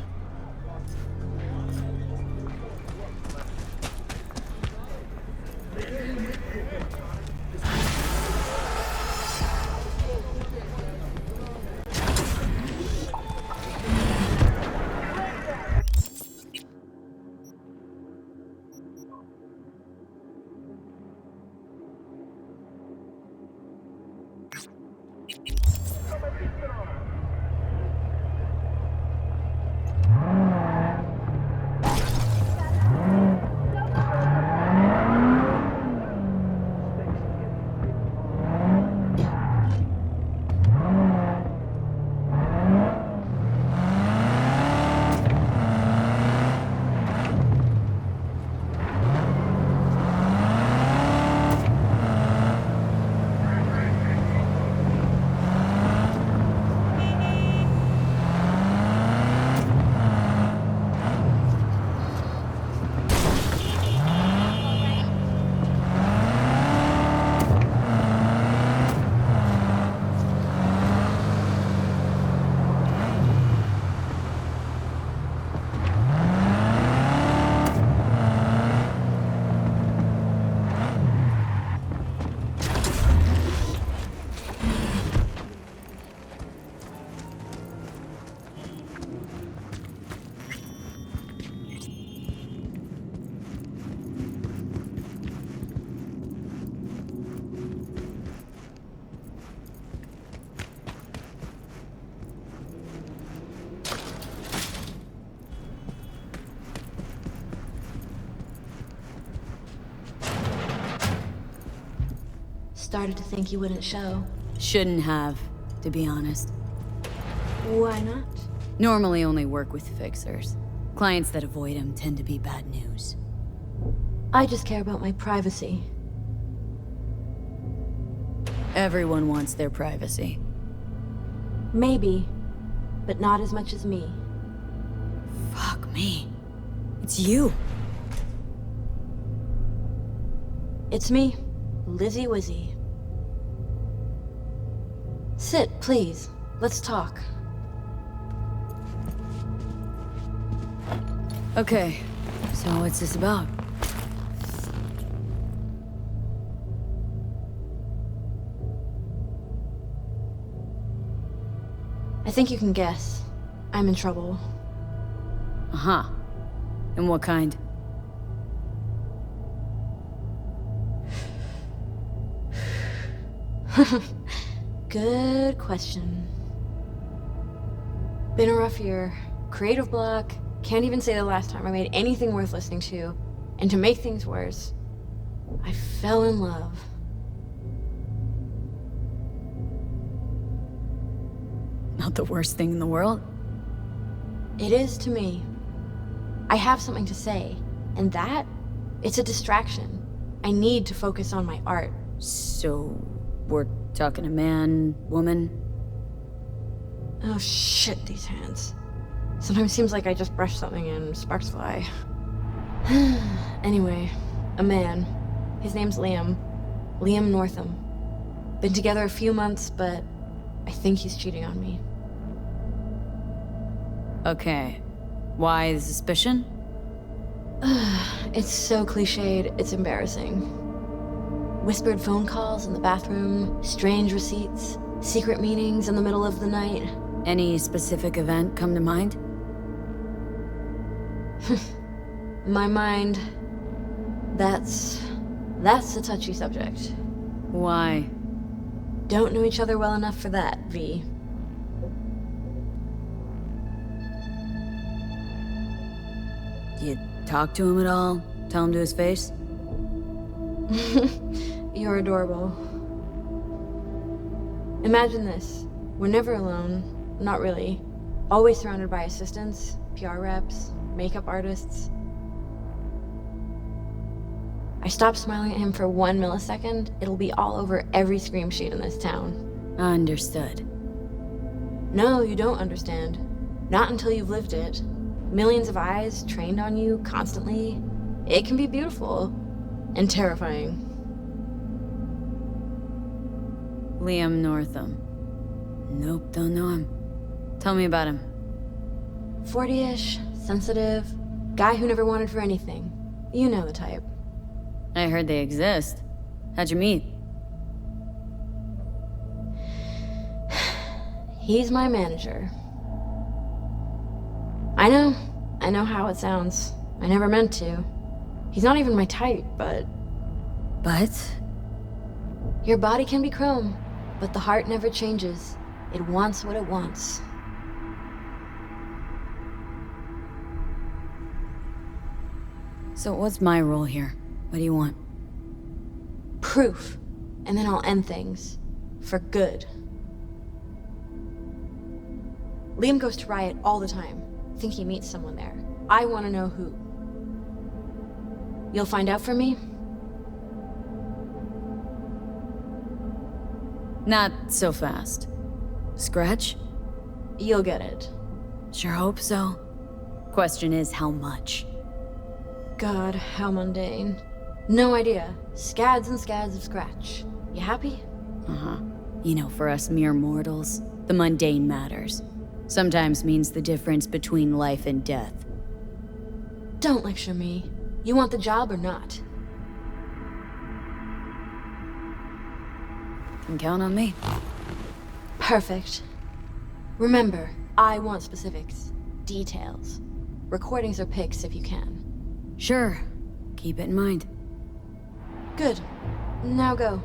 started to think you wouldn't show. Shouldn't have, to be honest. Why not? Normally only work with fixers. Clients that avoid him tend to be bad news. I just care about my privacy. Everyone wants their privacy. Maybe, but not as much as me. Fuck me. It's you. It's me, Lizzie Wizzy. Sit, please. Let's talk. Okay, so what's this about? I think you can guess. I'm in trouble. Uh-huh. And what kind? Good question. Been a rough year. Creative block. Can't even say the last time I made anything worth listening to. And to make things worse, I fell in love. Not the worst thing in the world? It is to me. I have something to say, and that, it's a distraction. I need to focus on my art. So, we're talking a man, woman? Oh shit, these hands. Sometimes seems like I just brush something and sparks fly. Anyway, a man. His name's Liam. Liam Northam. Been together a few months, but I think he's cheating on me. Okay. Why the suspicion? It's so cliched, it's embarrassing. Whispered phone calls in the bathroom, strange receipts, secret meetings in the middle of the night. Any specific event come to mind? My mind... That's a touchy subject. Why? Don't know each other well enough for that, V. You talk to him at all? Tell him to his face? You're adorable. Imagine this. We're never alone. Not really. Always surrounded by assistants, PR reps, makeup artists. I stop smiling at him for 1 millisecond, it'll be all over every scream sheet in this town. Understood. No, you don't understand. Not until you've lived it. Millions of eyes trained on you constantly. It can be beautiful and terrifying. Liam Northam. Nope, don't know him. Tell me about him. 40-ish, sensitive, guy who never wanted for anything. You know the type. I heard they exist. How'd you meet? He's my manager. I know how it sounds. I never meant to. He's not even my type, but... But? Your body can be chrome, but the heart never changes. It wants what it wants. So what's my role here? What do you want? Proof. And then I'll end things. For good. Liam goes to Riot all the time. Think he meets someone there. I want to know who. You'll find out for me? Not so fast. Scratch? You'll get it. Sure hope so. Question is, how much? God, how mundane. No idea. Scads and scads of scratch. You happy? Uh-huh. You know, for us mere mortals, the mundane matters. Sometimes means the difference between life and death. Don't lecture me. You want the job or not? Can count on me. Perfect. Remember, I want specifics. Details. Recordings or pics if you can. Sure. Keep it in mind. Good. Now go.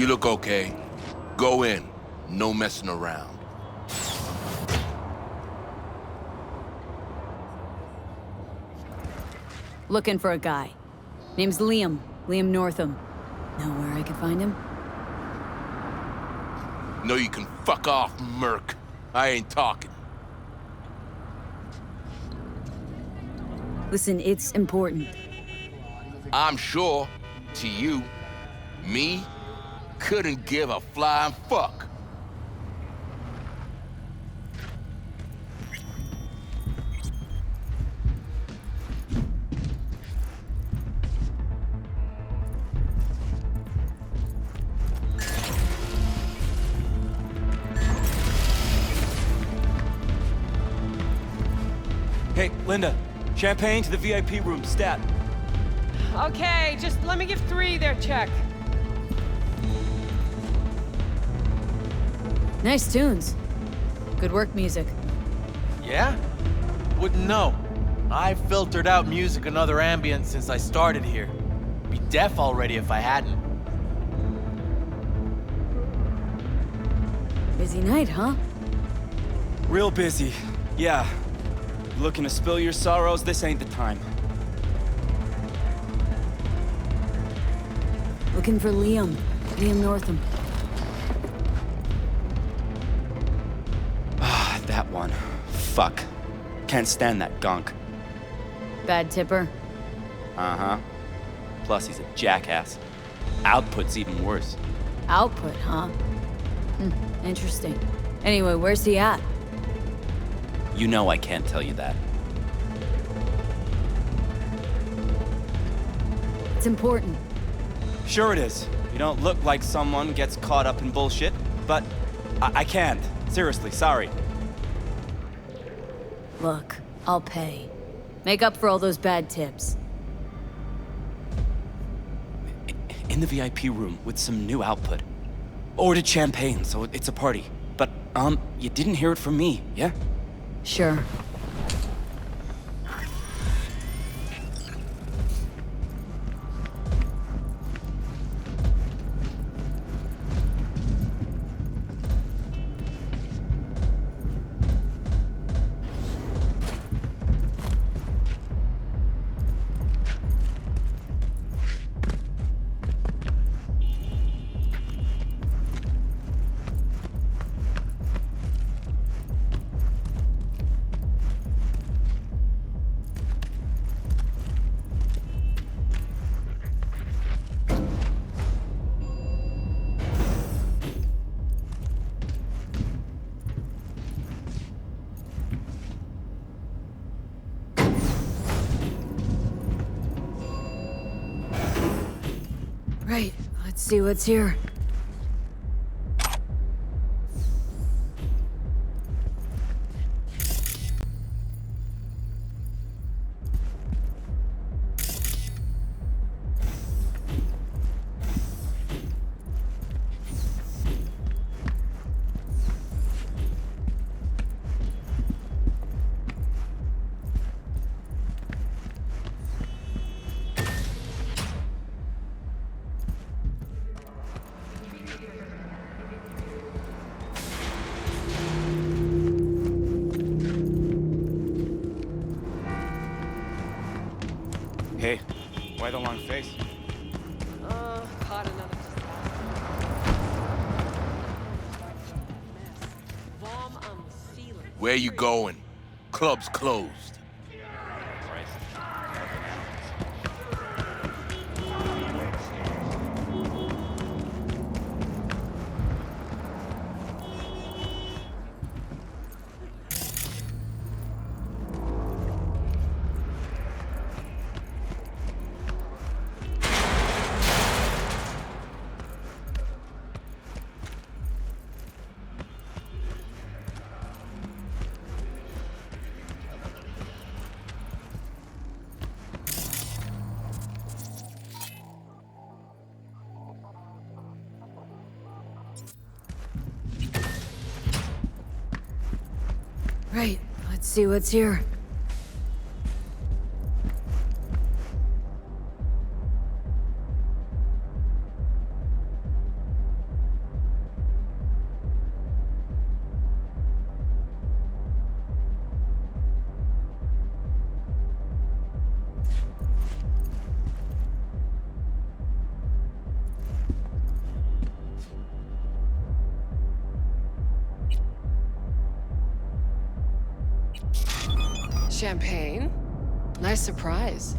look okay. Go in. No messing around. Looking for a guy. Name's Liam. Liam Northam. Know where I can find him? No, you can fuck off, Merc. I ain't talking. Listen, it's important. I'm sure, to you, me, couldn't give a flying fuck. Hey, Linda. Champagne to the VIP room, stat. Okay, just let me give 3 their check. Nice tunes. Good work, music. Yeah? Wouldn't know. I've filtered out music and other ambience since I started here. Be deaf already if I hadn't. Busy night, huh? Real busy. Yeah. Looking to spill your sorrows? This ain't the time. Looking for Liam. Liam Northam. Ah, that one. Fuck. Can't stand that gunk. Bad tipper. Uh-huh. Plus he's a jackass. Output's even worse. Output, huh? Interesting. Anyway, where's he at? You know I can't tell you that. It's important. Sure it is. You don't look like someone gets caught up in bullshit, but I can't. Seriously, sorry. Look, I'll pay. Make up for all those bad tips. In the VIP room with some new output. Ordered champagne, so it's a party. But, you didn't hear it from me, yeah? Sure. Right, let's see what's here. Hey, why the long face? Caught another. Bomb on the ceiling. Where you going? Club's closed. Right, let's see what's here. Champagne? Nice surprise.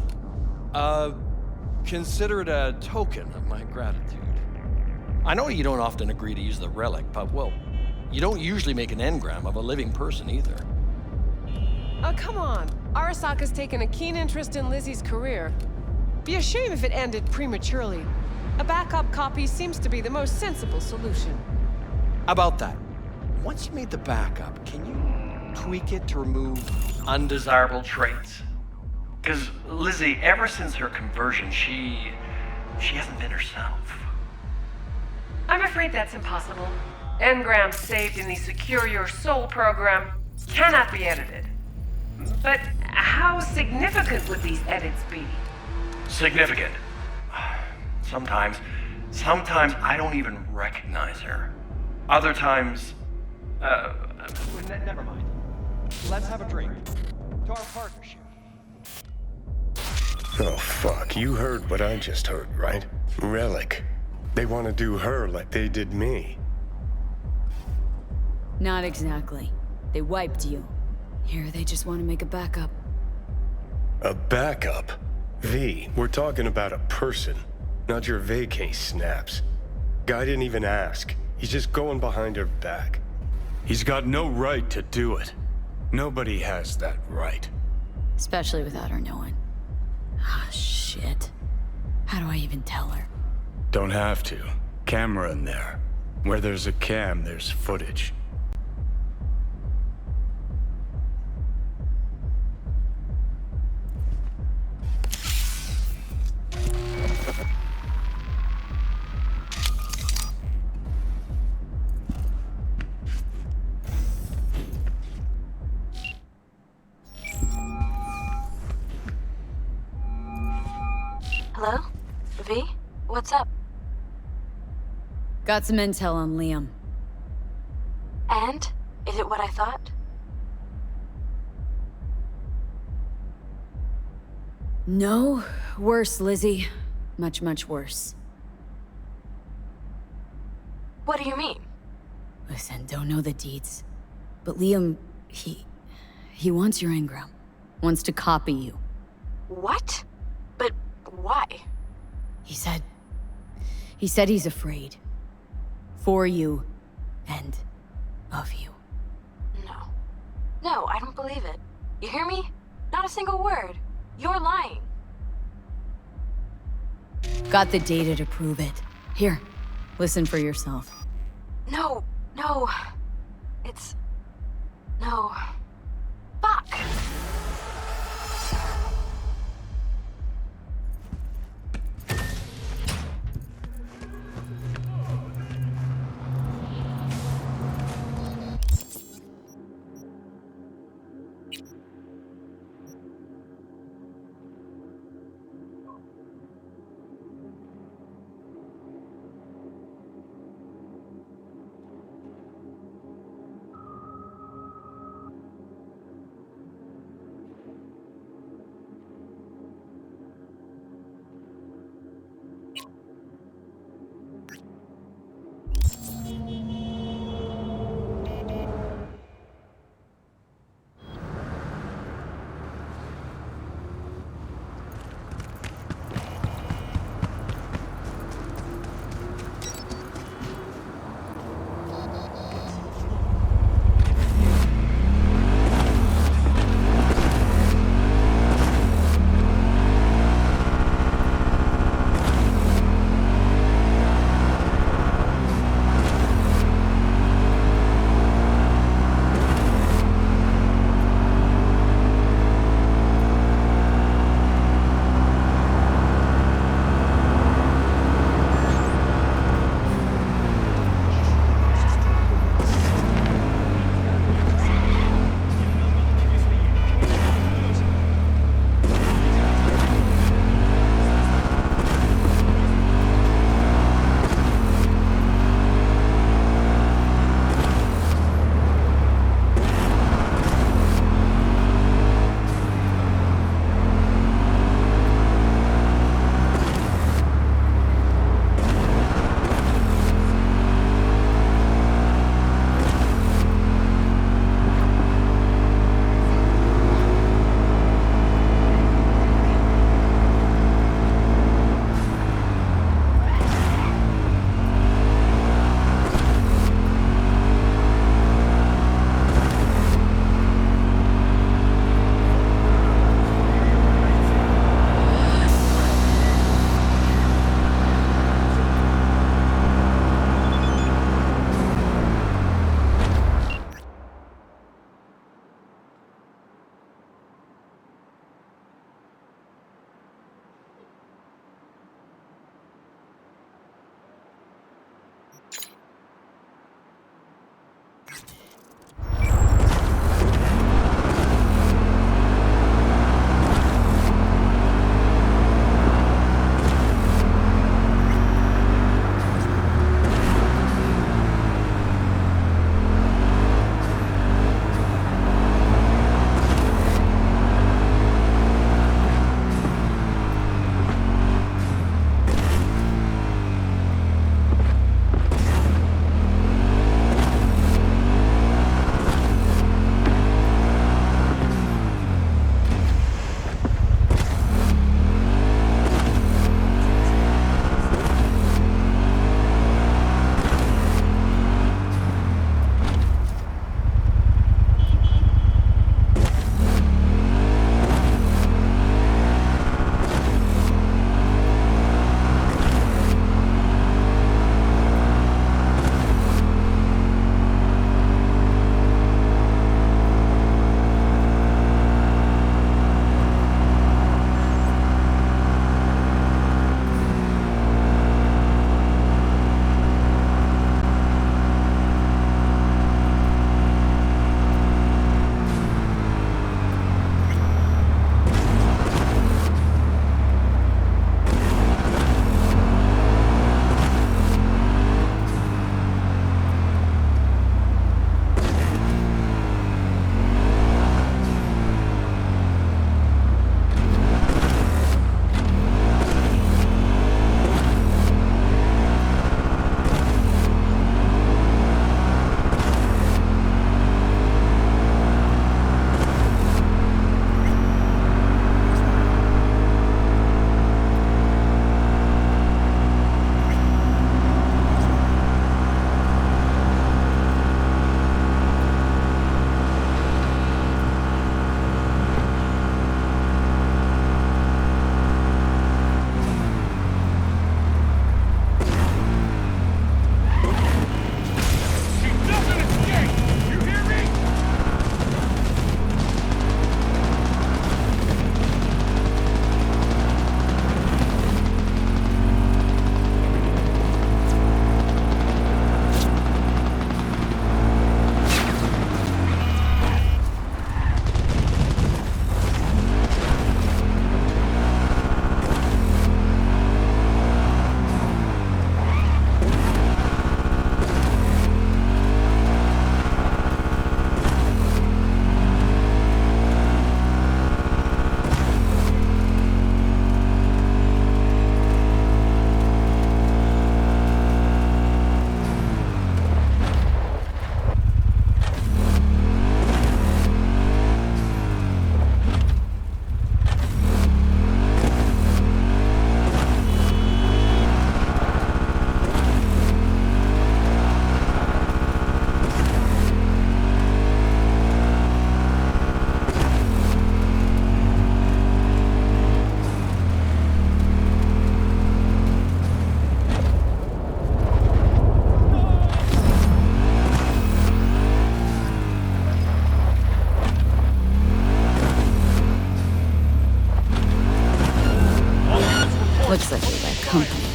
Consider it a token of my gratitude. I know you don't often agree to use the relic, but, well, you don't usually make an engram of a living person either. Oh, come on. Arasaka's taken a keen interest in Lizzie's career. Be a shame if it ended prematurely. A backup copy seems to be the most sensible solution. About that, once you made the backup, can you tweak it to remove undesirable traits? Because Lizzie, ever since her conversion, she hasn't been herself. I'm afraid that's impossible. Engrams saved in the Secure Your Soul program cannot be edited. But how significant would these edits be? Significant. Sometimes I don't even recognize her. Other times, Never mind. Let's have a drink. To our partnership. Oh, fuck. You heard what I just heard, right? Relic. They want to do her like they did me. Not exactly. They wiped you. Here, they just want to make a backup. A backup? V, we're talking about a person, not your vacay snaps. Guy didn't even ask. He's just going behind her back. He's got no right to do it. Nobody has that right. Especially without her knowing. Ah, shit. How do I even tell her? Don't have to. Camera in there. Where there's a cam, there's footage. Hello? V? What's up? Got some intel on Liam. And? Is it what I thought? No, worse, Lizzie. Much, much worse. What do you mean? Listen, don't know the deeds. But Liam, he wants your engram. Wants to copy you. What? But why? He said he's afraid. For you, and of you. No, I don't believe it. You hear me? Not a single word. You're lying. Got the data to prove it. Here, listen for yourself. No. It's... No. Fuck! Looks like we like company.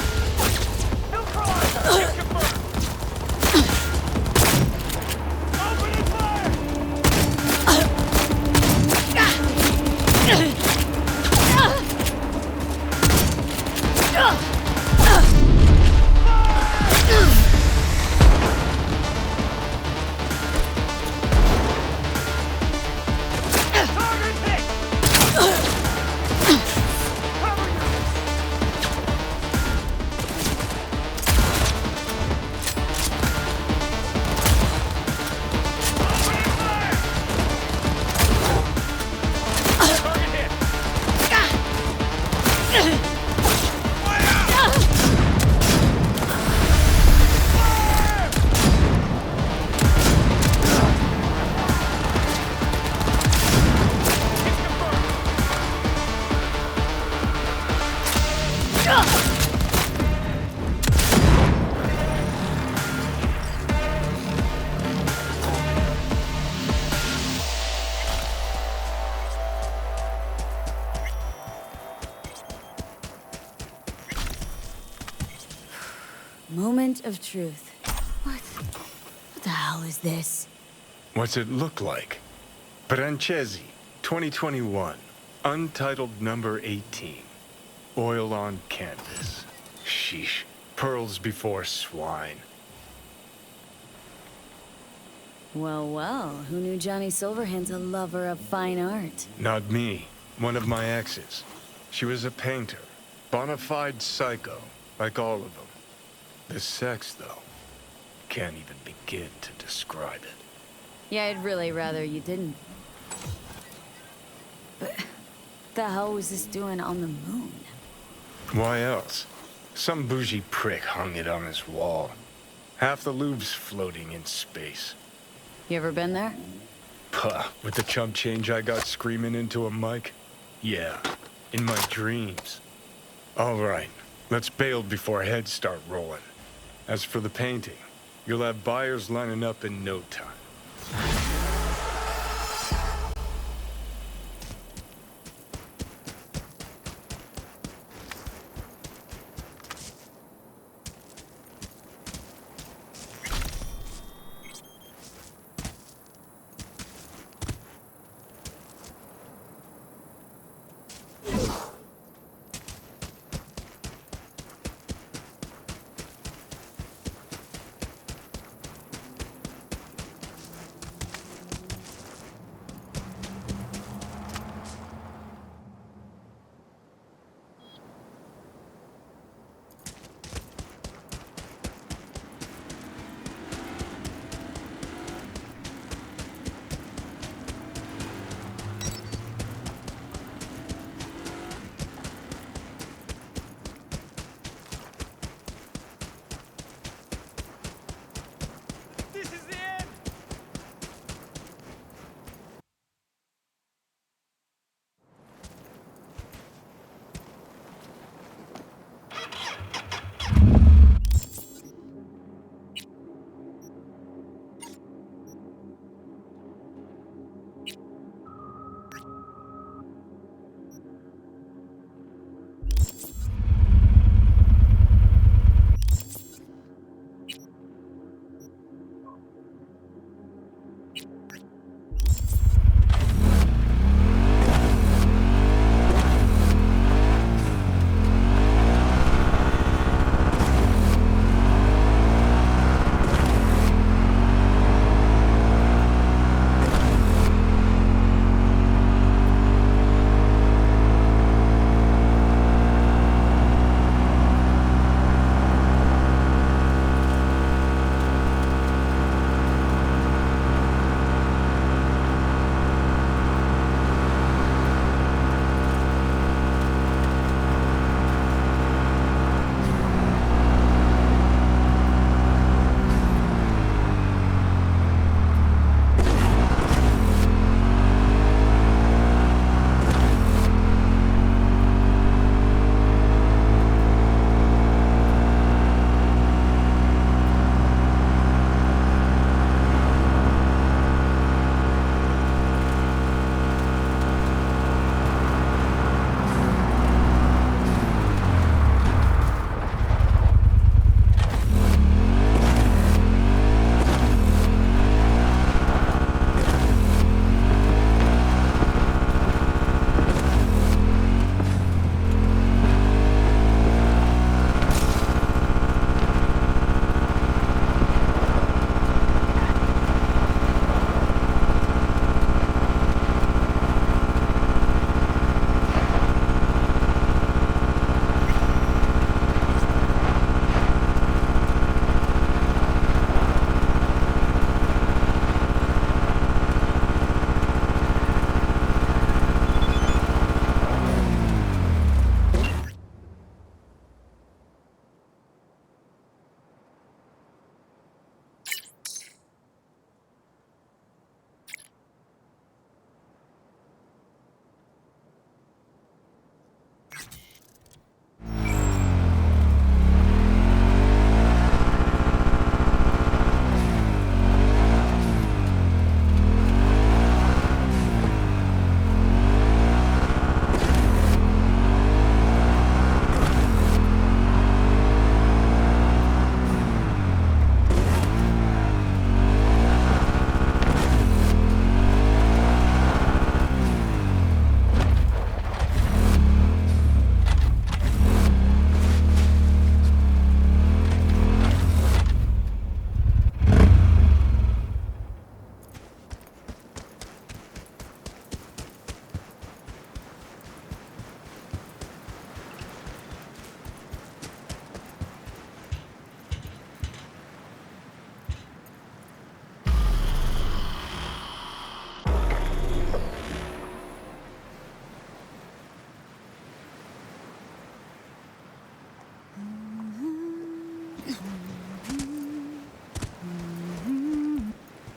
Moment of truth. What the hell is this? What's it look like? Francesi, 2021. Untitled number 18. Oil on canvas. Sheesh. Pearls before swine. Well, well, who knew Johnny Silverhand's a lover of fine art? Not me. One of my exes. She was a painter. Bona fide psycho, like all of them. The sex, though, can't even begin to describe it. Yeah, I'd really rather you didn't. But the hell was this doing on the moon? Why else? Some bougie prick hung it on his wall. Half the Louvre's floating in space. You ever been there? Puh, with the chump change I got screaming into a mic? Yeah, in my dreams. All right, let's bail before heads start rolling. As for the painting, you'll have buyers lining up in no time.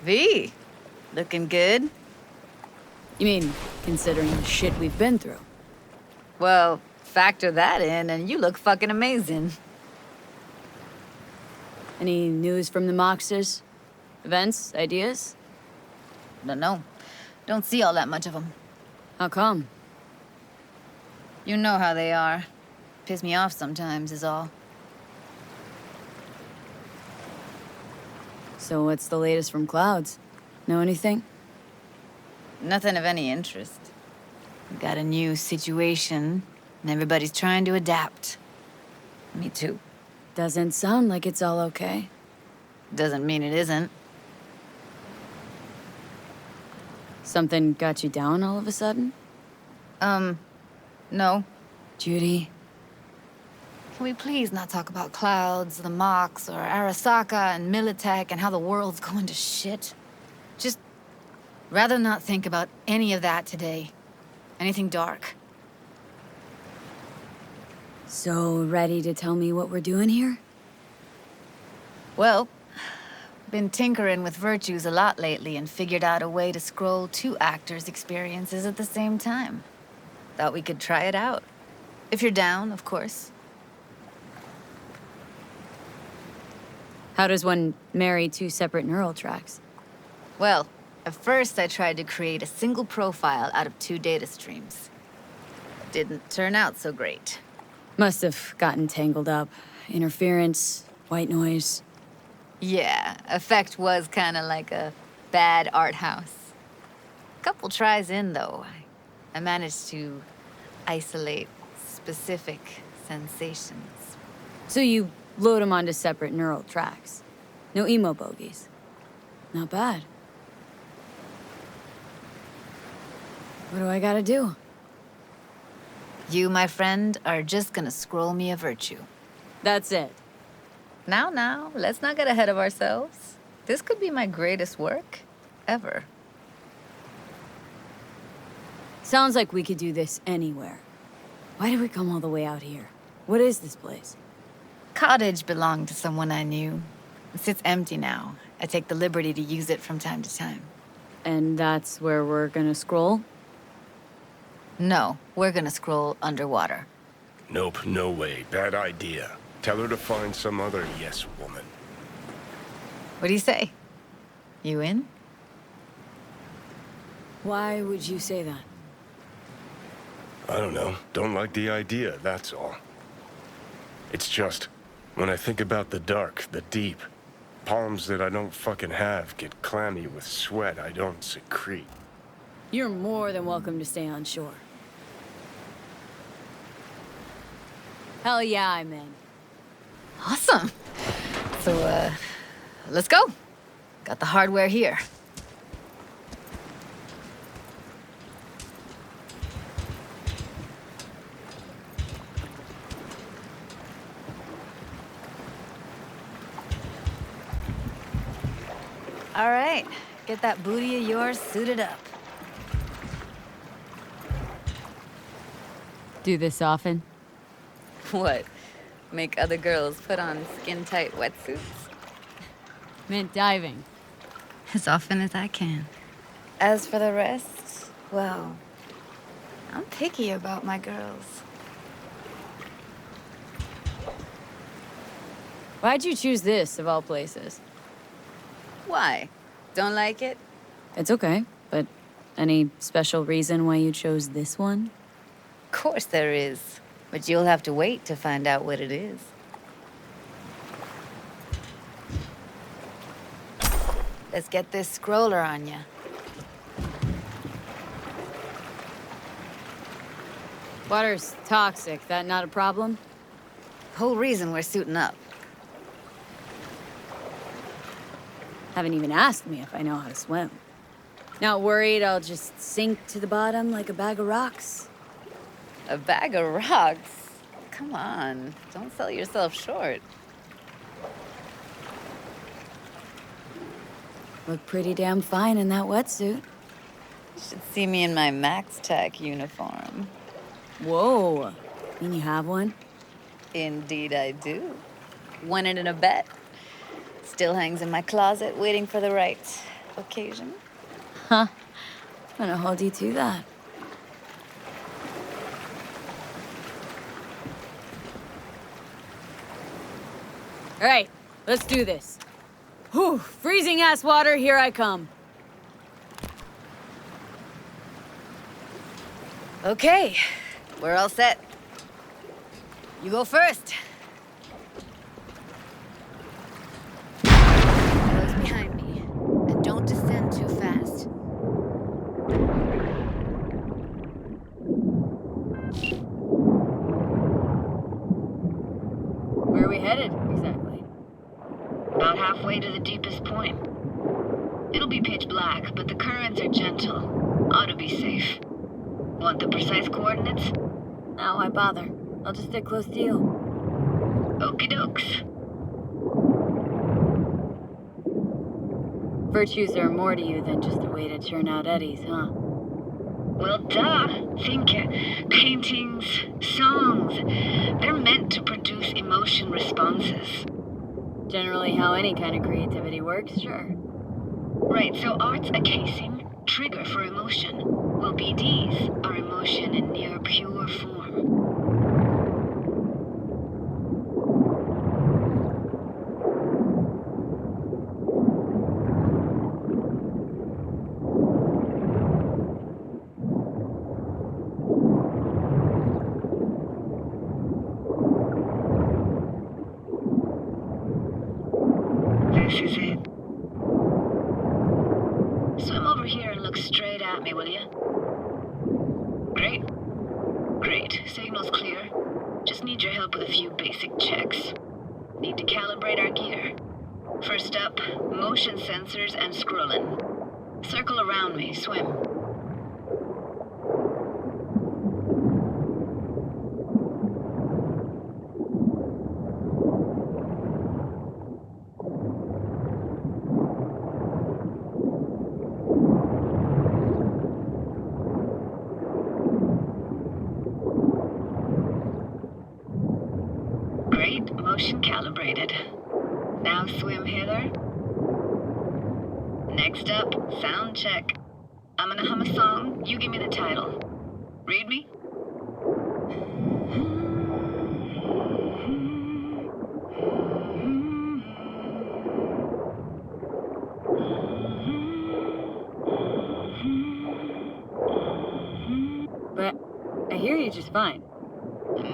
V, looking good? You mean, considering the shit we've been through? Well, factor that in and you look fucking amazing. Any news from the Moxers? Events? Ideas? No. Don't see all that much of them. How come? You know how they are. Piss me off sometimes is all. So what's the latest from Clouds? Know anything? Nothing of any interest. We've got a new situation, and everybody's trying to adapt. Me too. Doesn't sound like it's all okay. Doesn't mean it isn't. Something got you down all of a sudden? No. Judy? Can we please not talk about Clouds, the Mox, or Arasaka and Militech and how the world's going to shit? Just rather not think about any of that today. Anything dark. So, ready to tell me what we're doing here? Well, been tinkering with virtues a lot lately and figured out a way to scroll 2 actors' experiences at the same time. Thought we could try it out. If you're down, of course. How does one marry 2 separate neural tracks? Well, at first I tried to create a single profile out of 2 data streams. Didn't turn out so great. Must have gotten tangled up. Interference, white noise. Yeah, effect was kinda like a bad art house. Couple tries in, though, I managed to isolate specific sensations. So you load them onto separate neural tracks. No emo bogies. Not bad. What do I gotta do? You, my friend, are just gonna scroll me a virtue. That's it. Now, let's not get ahead of ourselves. This could be my greatest work ever. Sounds like we could do this anywhere. Why did we come all the way out here? What is this place? Cottage belonged to someone I knew. It sits empty now. I take the liberty to use it from time to time. And that's where we're gonna scroll? No, we're gonna scroll underwater. Nope, no way. Bad idea. Tell her to find some other yes woman. What do you say? You in? Why would you say that? I don't know. Don't like the idea, that's all. It's just, when I think about the dark, the deep, palms that I don't fucking have get clammy with sweat I don't secrete. You're more than welcome to stay on shore. Hell yeah, I'm in. Awesome. So, let's go. Got the hardware here. All right, get that booty of yours suited up. Do this often? What? Make other girls put on skin-tight wetsuits? Meant diving. As often as I can. As for the rest, well, I'm picky about my girls. Why'd you choose this, of all places? Why? Don't like it? It's okay, but any special reason why you chose this one? Of course there is, but you'll have to wait to find out what it is. Let's get this scroller on ya. Water's toxic, that not a problem? Whole reason we're suiting up. Haven't even asked me if I know how to swim. Not worried I'll just sink to the bottom like a bag of rocks? A bag of rocks? Come on, don't sell yourself short. Look pretty damn fine in that wetsuit. You should see me in my Max Tech uniform. Whoa, mean you have one? Indeed I do. Won it in a bet. Still hangs in my closet, waiting for the right occasion? Huh. I'm gonna hold you to that. All right, let's do this. Whew, freezing ass water, here I come. Okay, we're all set. You go first. Close behind me, and don't descend too fast. Where are we headed, exactly? About halfway to the deepest point. It'll be pitch black, but the currents are gentle. Ought to be safe. Want the precise coordinates? No, why bother? I'll just stick close to you. Okie dokes. Virtues are more to you than just a way to churn out eddies, huh? Well, duh. Think paintings, songs. They're meant to produce emotion responses. Generally how any kind of creativity works, sure. Right, so art's a casing, trigger for emotion. Well, BDs are emotion in near pure form. This is it. Swim over here and look straight at me, will you? Great. Great. Signal's clear. Just need your help with a few basic checks. Need to calibrate our gear. First up, motion sensors and scrolling. Circle around me, swim. Great, motion calibrated. Now swim hither. Next up, sound check. I'm gonna hum a song, you give me the title. Read me? But I hear you just fine.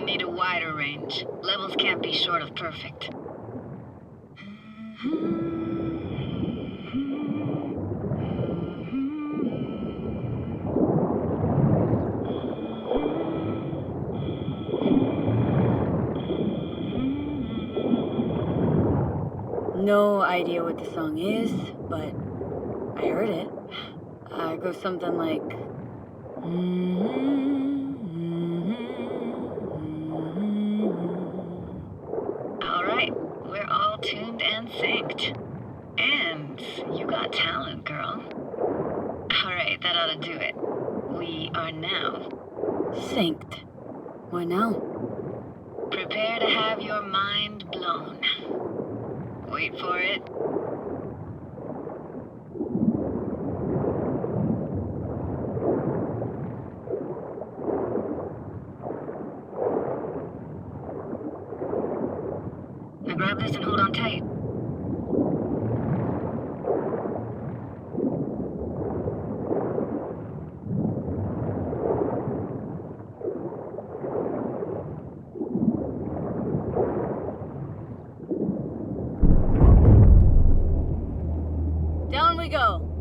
Need a wider range. Levels can't be short of perfect. No idea what the song is, but I heard it. It goes something like... Alright, we're all tuned and synced. And you got talent, girl. Alright, that ought to do it. We are now synced. What now? Prepare to have your mind blown. Wait for it. Now grab this and hold on tight. Down we go.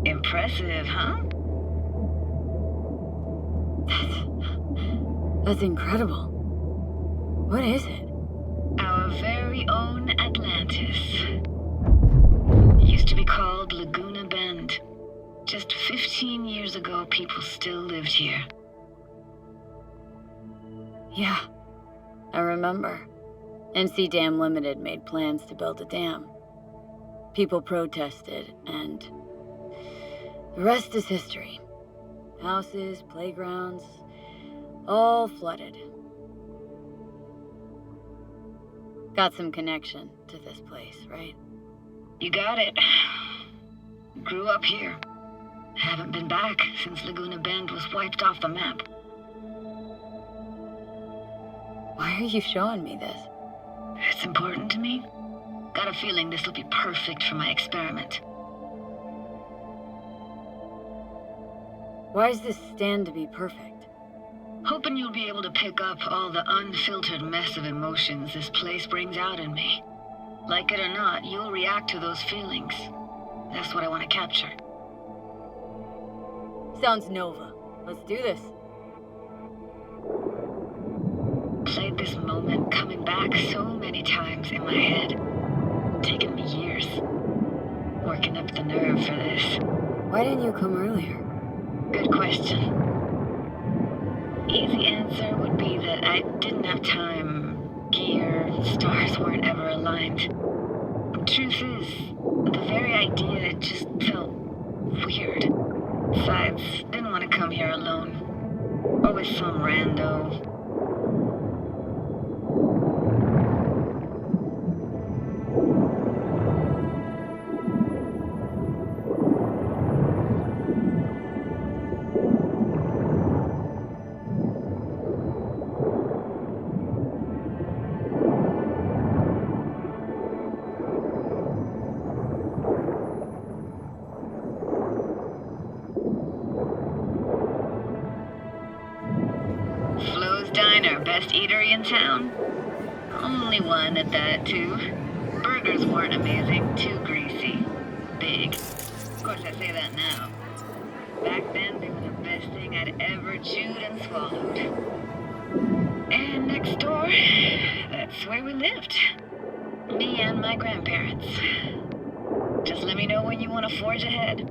Impressive, huh? That's incredible. What is it? Our very own Atlantis. Used to be called Laguna Bend. Just 15 years ago, people still lived here. Yeah, I remember. NC Dam Limited made plans to build a dam. People protested, and the rest is history. Houses, playgrounds, all flooded. Got some connection to this place, right? You got it. Grew up here. Haven't been back since Laguna Bend was wiped off the map. Why are you showing me this? It's important to me. Got a feeling this will be perfect for my experiment. Why does this stand to be perfect? Hoping you'll be able to pick up all the unfiltered mess of emotions this place brings out in me. Like it or not, you'll react to those feelings. That's what I want to capture. Sounds Nova. Let's do this. Played this moment coming back so many times in my head. Taken me years. Working up the nerve for this. Why didn't you come earlier? Good question. Easy answer would be that I didn't have time. Gear, stars weren't ever aligned. Truth is, the very idea just felt weird. Besides, didn't want to come here alone. Or with some rando. Best eatery in town? Only one at that, too. Burgers weren't amazing, too greasy. Big. Of course, I say that now. Back then, they were the best thing I'd ever chewed and swallowed. And next door, that's where we lived. Me and my grandparents. Just let me know when you want to forge ahead.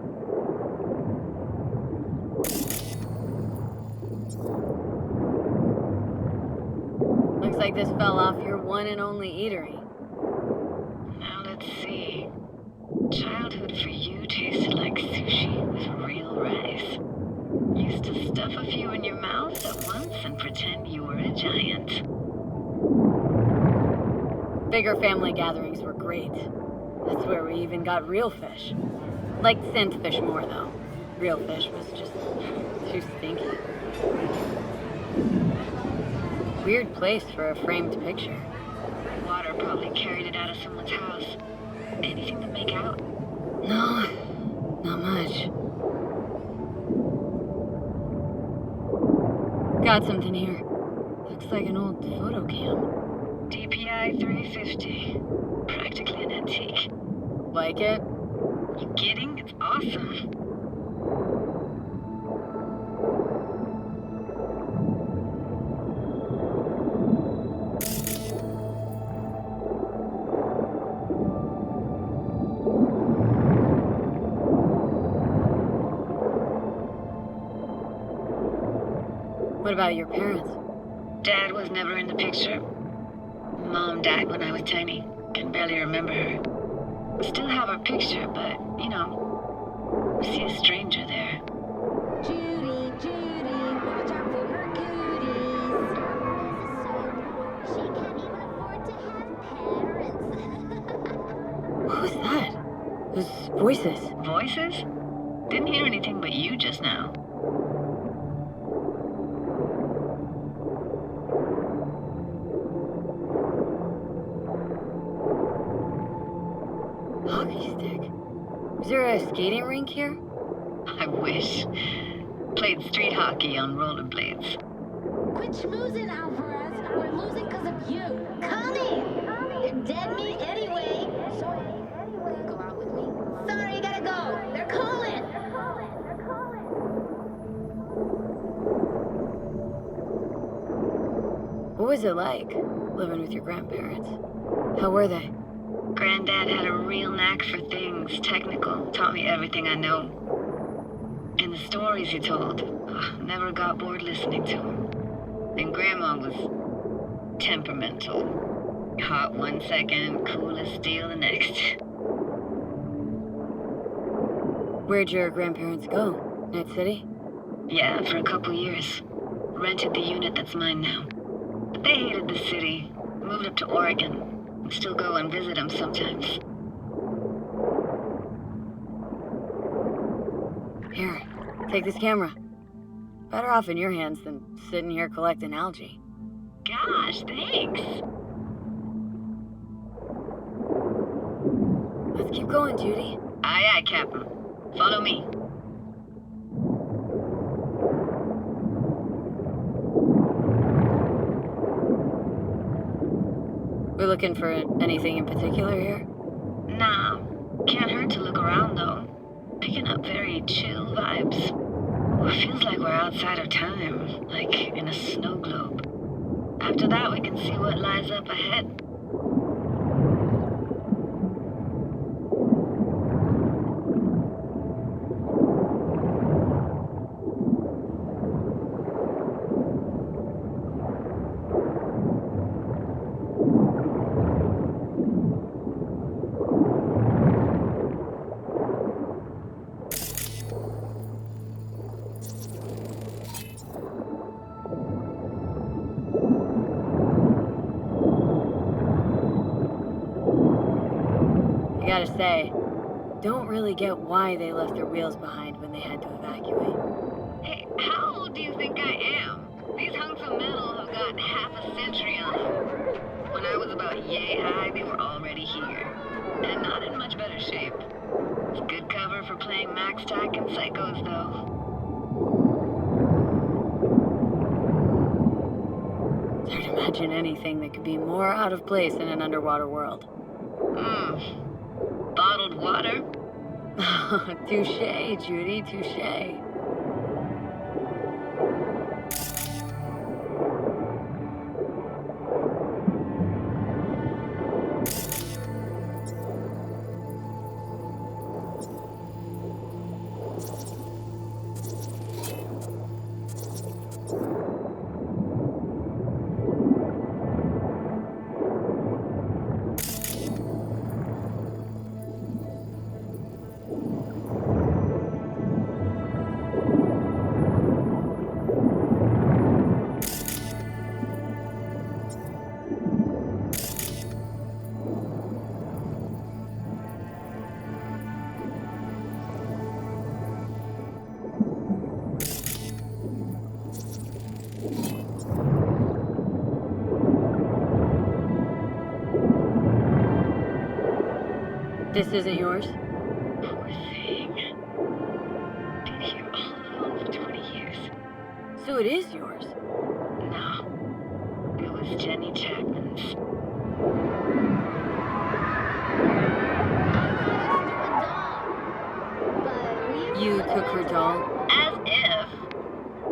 Looks like this fell off your one and only eatery. Now let's see. Childhood for you tasted like sushi with real rice. Used to stuff a few in your mouth at once and pretend you were a giant. Bigger family gatherings were great. That's where we even got real fish. Liked scent fish more, though. Real fish was just too stinky. Weird place for a framed picture. Water probably carried it out of someone's house. Anything to make out? No, not much. Got something here. Looks like an old photo cam. DPI 350. Practically an antique. Like it? You kidding? It's awesome. What about your parents? Dad was never in the picture. Mom died when I was tiny. Can barely remember her. Still have her picture, but, you know, see a stranger there. Judy, watch out for her cooties. She can't even afford to have parents. What was that? Those voices. Voices? Didn't hear anything but you just now. Hockey stick. Is there a skating rink here? I wish. Played street hockey on rollerblades. Quit schmoozing, Alvarez. We're losing because of you. Connie! You're dead meat anyway. Go out with me. Sorry, you gotta go. They're calling. What was it like, living with your grandparents? How were they? Granddad had a real knack for things technical. Taught me everything I know. And the stories he told, never got bored listening to them. And Grandma was temperamental. Hot one second, cool as steel the next. Where'd your grandparents go? Night City? Yeah, for a couple years. Rented the unit that's mine now. But they hated the city. Moved up to Oregon. We still go and visit them sometimes. Here, take this camera. Better off in your hands than sitting here collecting algae. Gosh, thanks. Let's keep going, Judy. Aye, aye, Captain. Follow me. We're looking for anything in particular here? Nah, can't hurt to look around though. Picking up very chill vibes. It feels like we're outside of time, like in a snow globe. After that, we can see what lies up ahead. I gotta say, don't really get why they left their wheels behind when they had to evacuate. Hey, how old do you think I am? These hunks of metal have got half a century on them. When I was about yay high, they were already here. And not in much better shape. It's good cover for playing Max Tack and Psychos, though. It's hard to imagine anything that could be more out of place in an underwater world. Bottled water? Touché, Judy, touché. This isn't yours? Poor thing. Been here all alone for 20 years. So it is yours? No. It was Jenny Chapman's. You took her doll? As if.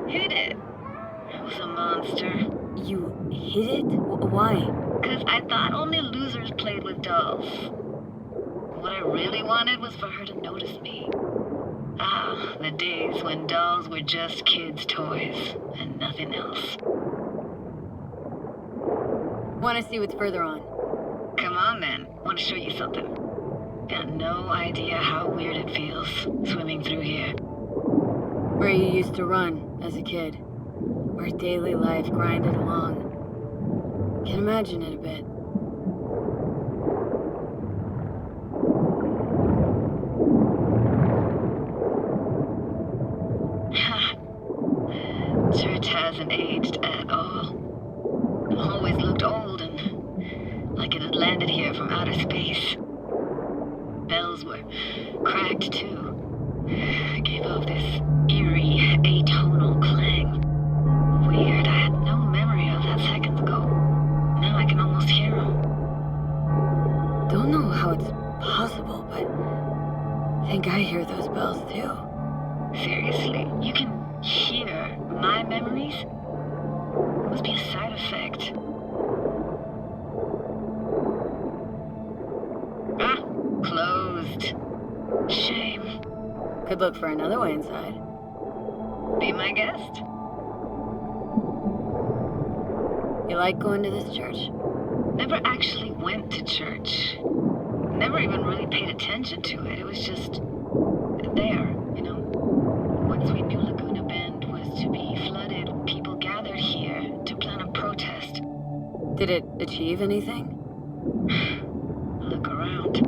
Hid it. It was a monster. You hid it? Why? Because I thought only losers played with dolls. What I really wanted was for her to notice me. Ah, the days when dolls were just kids' toys and nothing else. Want to see what's further on? Come on then. Want to show you something. Got no idea how weird it feels swimming through here. Where you used to run as a kid. Where daily life grinded along. Can imagine it a bit. Church hasn't aged at all. Always looked old and like it had landed here from outer space. Bells were cracked too. Gave off this eerie, atonal clang. Weird, I had no memory of that seconds ago. Now I can almost hear them. Don't know how it's possible, but I think I hear those bells too. Seriously, you can hear my memories? It must be a side effect. Ah, closed. Shame. Could look for another way inside. Be my guest. You like going to this church? Never actually went to church. Never even really paid attention to it. It was just there, you know? Once we knew Laguna Bend was to be flooded, people gathered here to plan a protest. Did it achieve anything? Look around.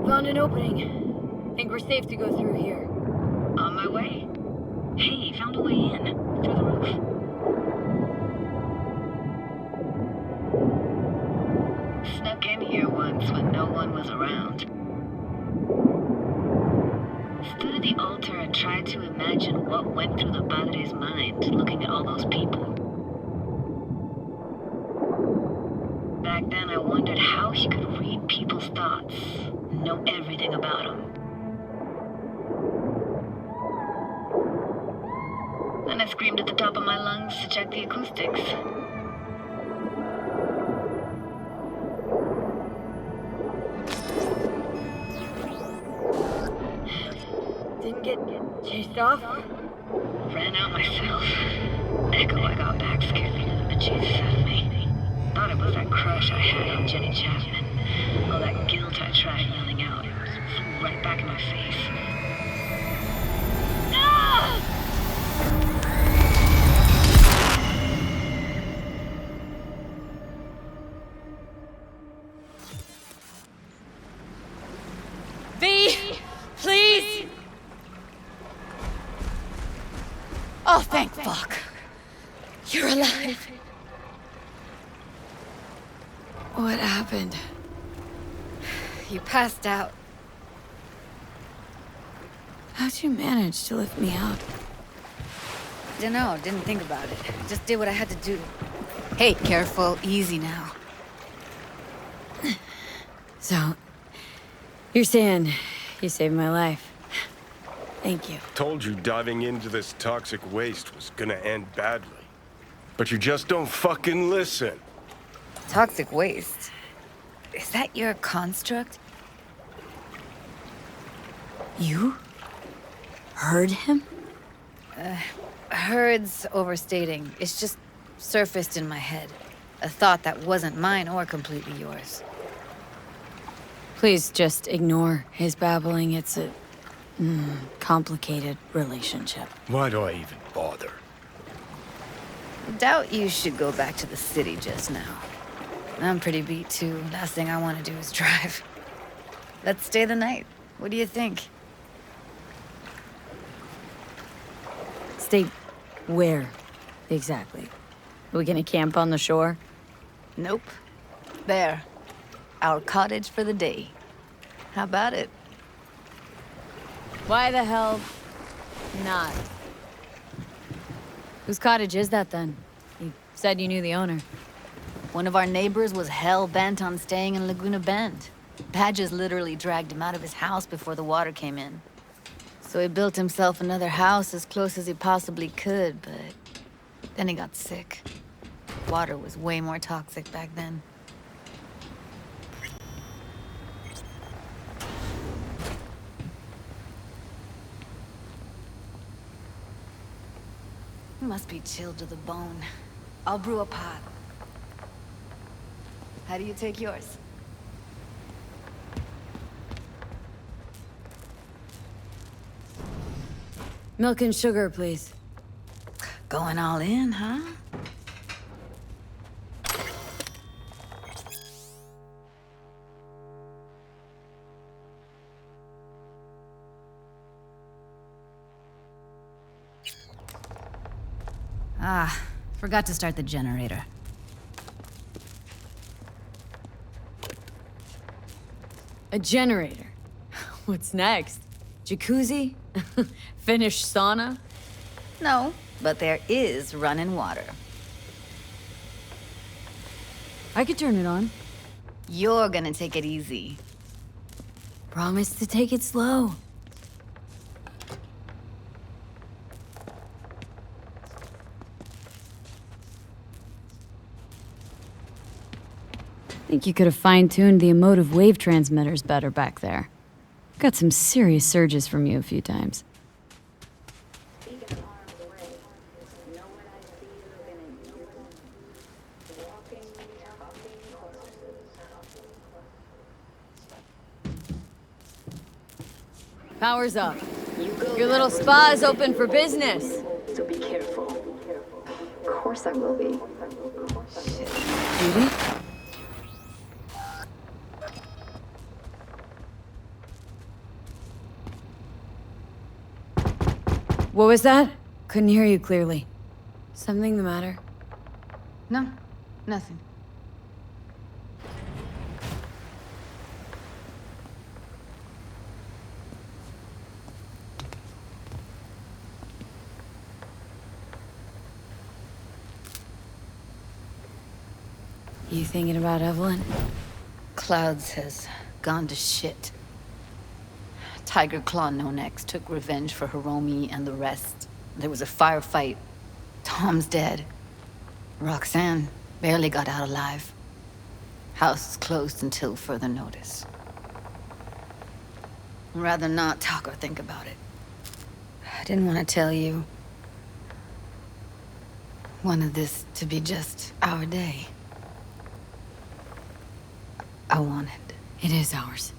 Found an opening. Think we're safe to go through here. On my way. Hey, found a way in. Through the roof. Snuck in here once when no one was around. Stood at the altar and tried to imagine what went through the padre's mind looking at all those people. Back then I wondered how he could read people's thoughts, know everything about them. Then I screamed at the top of my lungs to check the acoustics. Didn't get chased off? Ran out myself. Echo I got back scared the bejesus out of me. Thought it was that crush I had on Jenny Chapman. All that guilt I tried yelling out. It flew right back in my face. V! Please! Oh, thank fuck. You're alive. What happened? You passed out. How'd you manage to lift me up? Dunno, didn't think about it. Just did what I had to do. Hey, careful, easy now. So, you're saying you saved my life. Thank you. Told you diving into this toxic waste was gonna end badly. But you just don't fucking listen. Toxic waste? Is that your construct? You? Heard him? Heard's overstating. It's just surfaced in my head. A thought that wasn't mine or completely yours. Please just ignore his babbling. It's a complicated relationship. Why do I even bother? Doubt you should go back to the city just now. I'm pretty beat too. Last thing I want to do is drive. Let's stay the night. What do you think? Stay where, exactly? Are we gonna camp on the shore? Nope. There. Our cottage for the day. How about it? Why the hell not? Whose cottage is that then? You said you knew the owner. One of our neighbors was hell-bent on staying in Laguna Bend. Badges literally dragged him out of his house before the water came in. So he built himself another house as close as he possibly could, but then he got sick. Water was way more toxic back then. He must be chilled to the bone. I'll brew a pot. How do you take yours? Milk and sugar, please. Going all in, huh? Ah, forgot to start the generator. A generator. What's next? Jacuzzi? Finnish sauna? No, but there is running water. I could turn it on. You're gonna take it easy. Promise to take it slow. Think you could have fine-tuned the emotive wave transmitters better back there. Got some serious surges from you a few times. Power's up. Your little spa is open for business. So be careful. Of course I will be. Judy? What was that? Couldn't hear you clearly. Something the matter? No, nothing. You thinking about Evelyn? Clouds has gone to shit. Tiger Claw No Next took revenge for Hiromi and the rest. There was a firefight. Tom's dead. Roxanne barely got out alive. House is closed until further notice. I'd rather not talk or think about it. I didn't want to tell you. Wanted this to be just our day. I wanted. It is ours.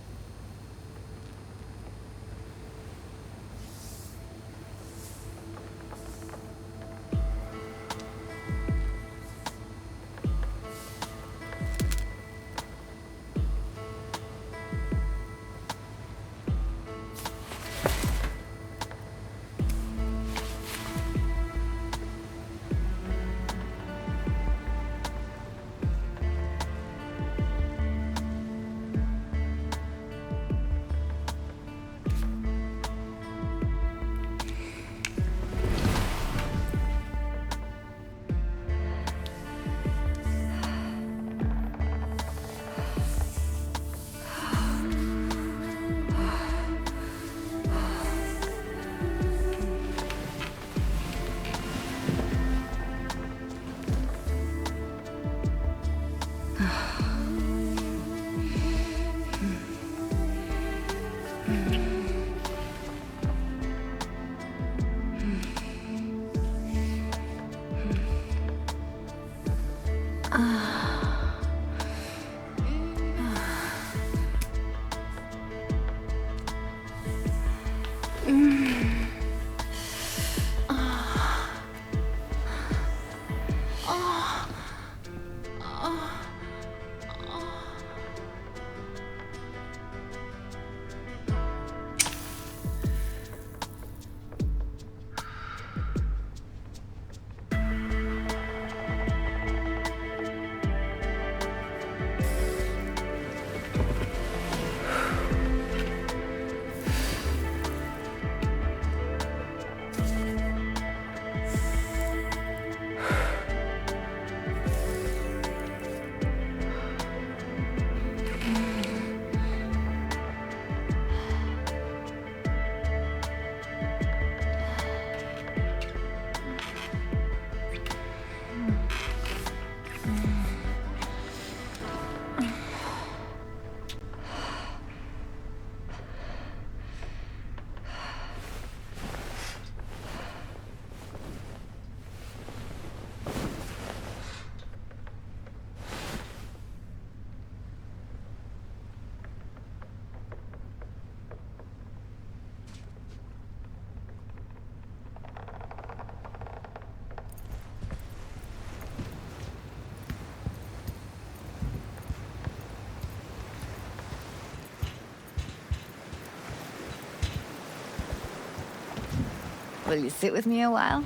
Will you sit with me a while?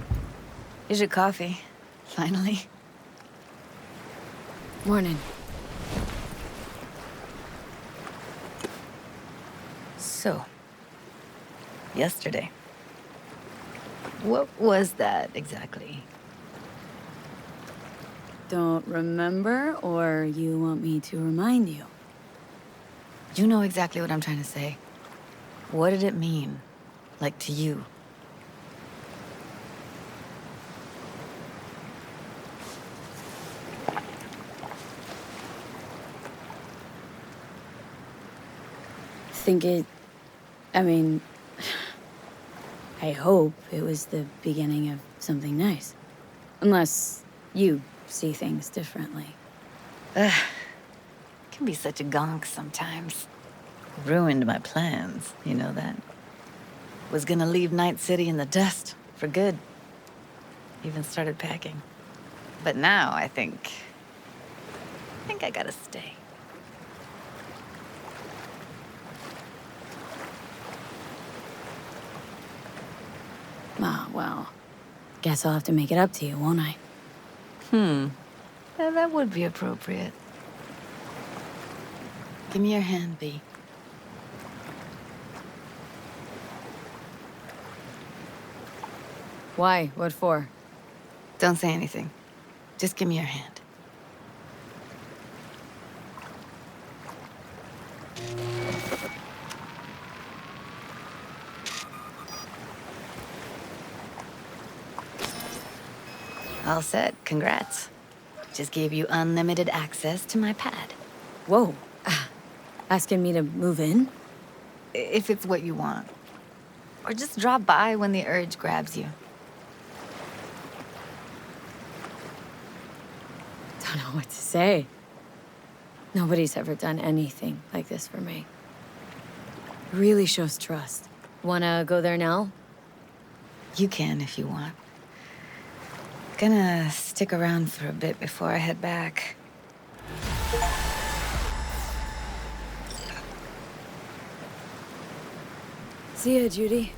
Here's your coffee. Finally. Morning. So, yesterday. What was that exactly? Don't remember, or you want me to remind you? You know exactly what I'm trying to say. What did it mean? Like, to you? I hope it was the beginning of something nice. Unless you see things differently. Ugh. Can be such a gonk sometimes. Ruined my plans, you know that? Was gonna leave Night City in the dust, for good. Even started packing. But now I think I gotta stay. Ah, well, guess I'll have to make it up to you, won't I? Yeah, that would be appropriate. Give me your hand, V. Why? What for? Don't say anything. Just give me your hand. All set. Congrats. Just gave you unlimited access to my pad. Whoa. Asking me to move in? If it's what you want. Or just drop by when the urge grabs you. Don't know what to say. Nobody's ever done anything like this for me. Really shows trust. Wanna go there now? You can if you want. Gonna stick around for a bit before I head back. See ya, Judy.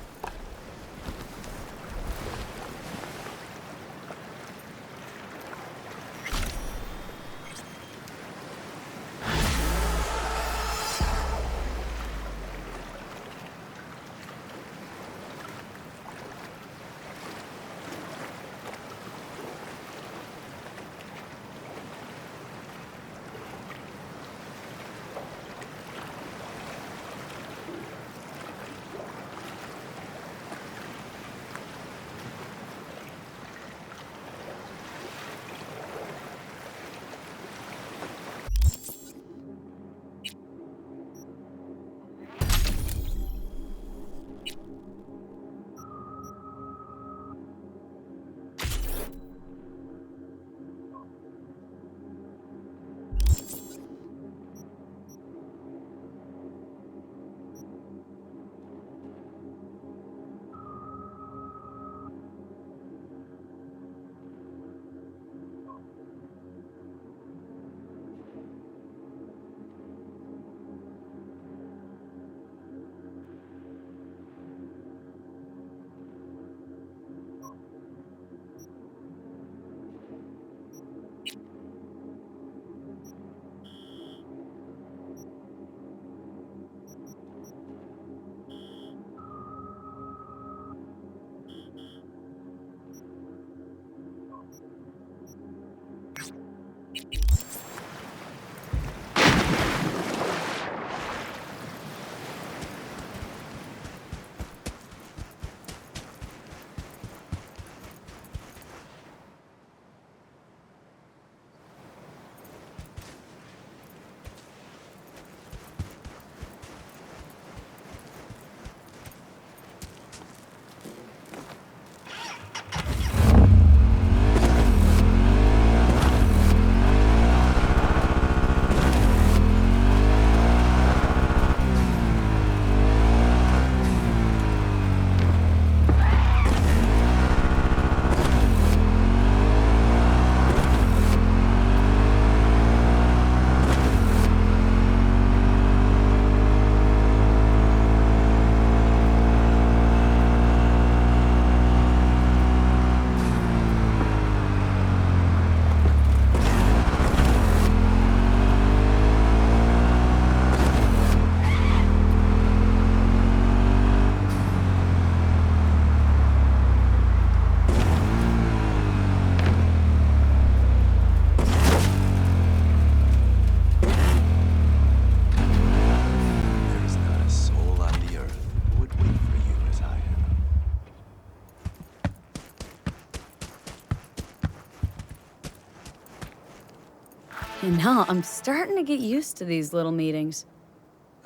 And now I'm starting to get used to these little meetings.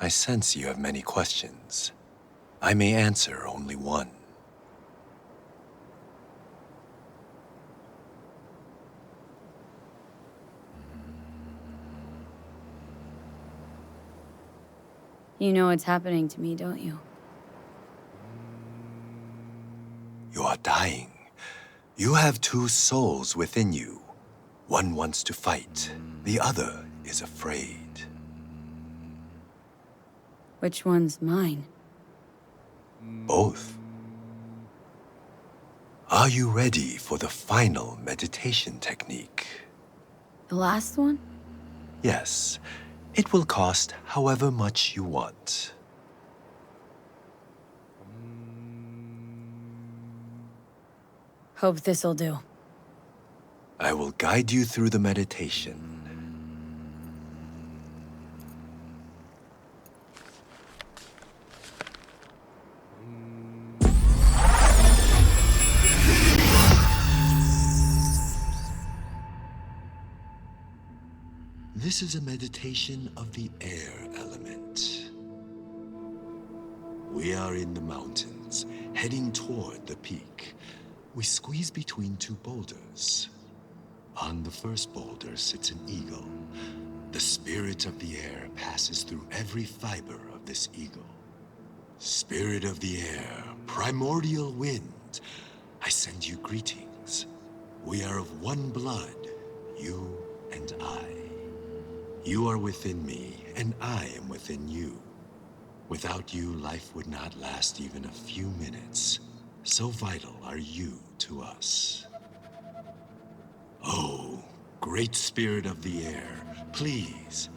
I sense you have many questions. I may answer only one. You know what's happening to me, don't you? You are dying. You have two souls within you. One wants to fight. The other is afraid. Which one's mine? Both. Are you ready for the final meditation technique? The last one? Yes. It will cost however much you want. Hope this'll do. I will guide you through the meditation. This is a meditation of the air element. We are in the mountains, heading toward the peak. We squeeze between two boulders. On the first boulder sits an eagle. The spirit of the air passes through every fiber of this eagle. Spirit of the air, primordial wind, I send you greetings. We are of one blood, you and I. You are within me, and I am within you. Without you, life would not last even a few minutes. So vital are you to us. Oh, great spirit of the air, please,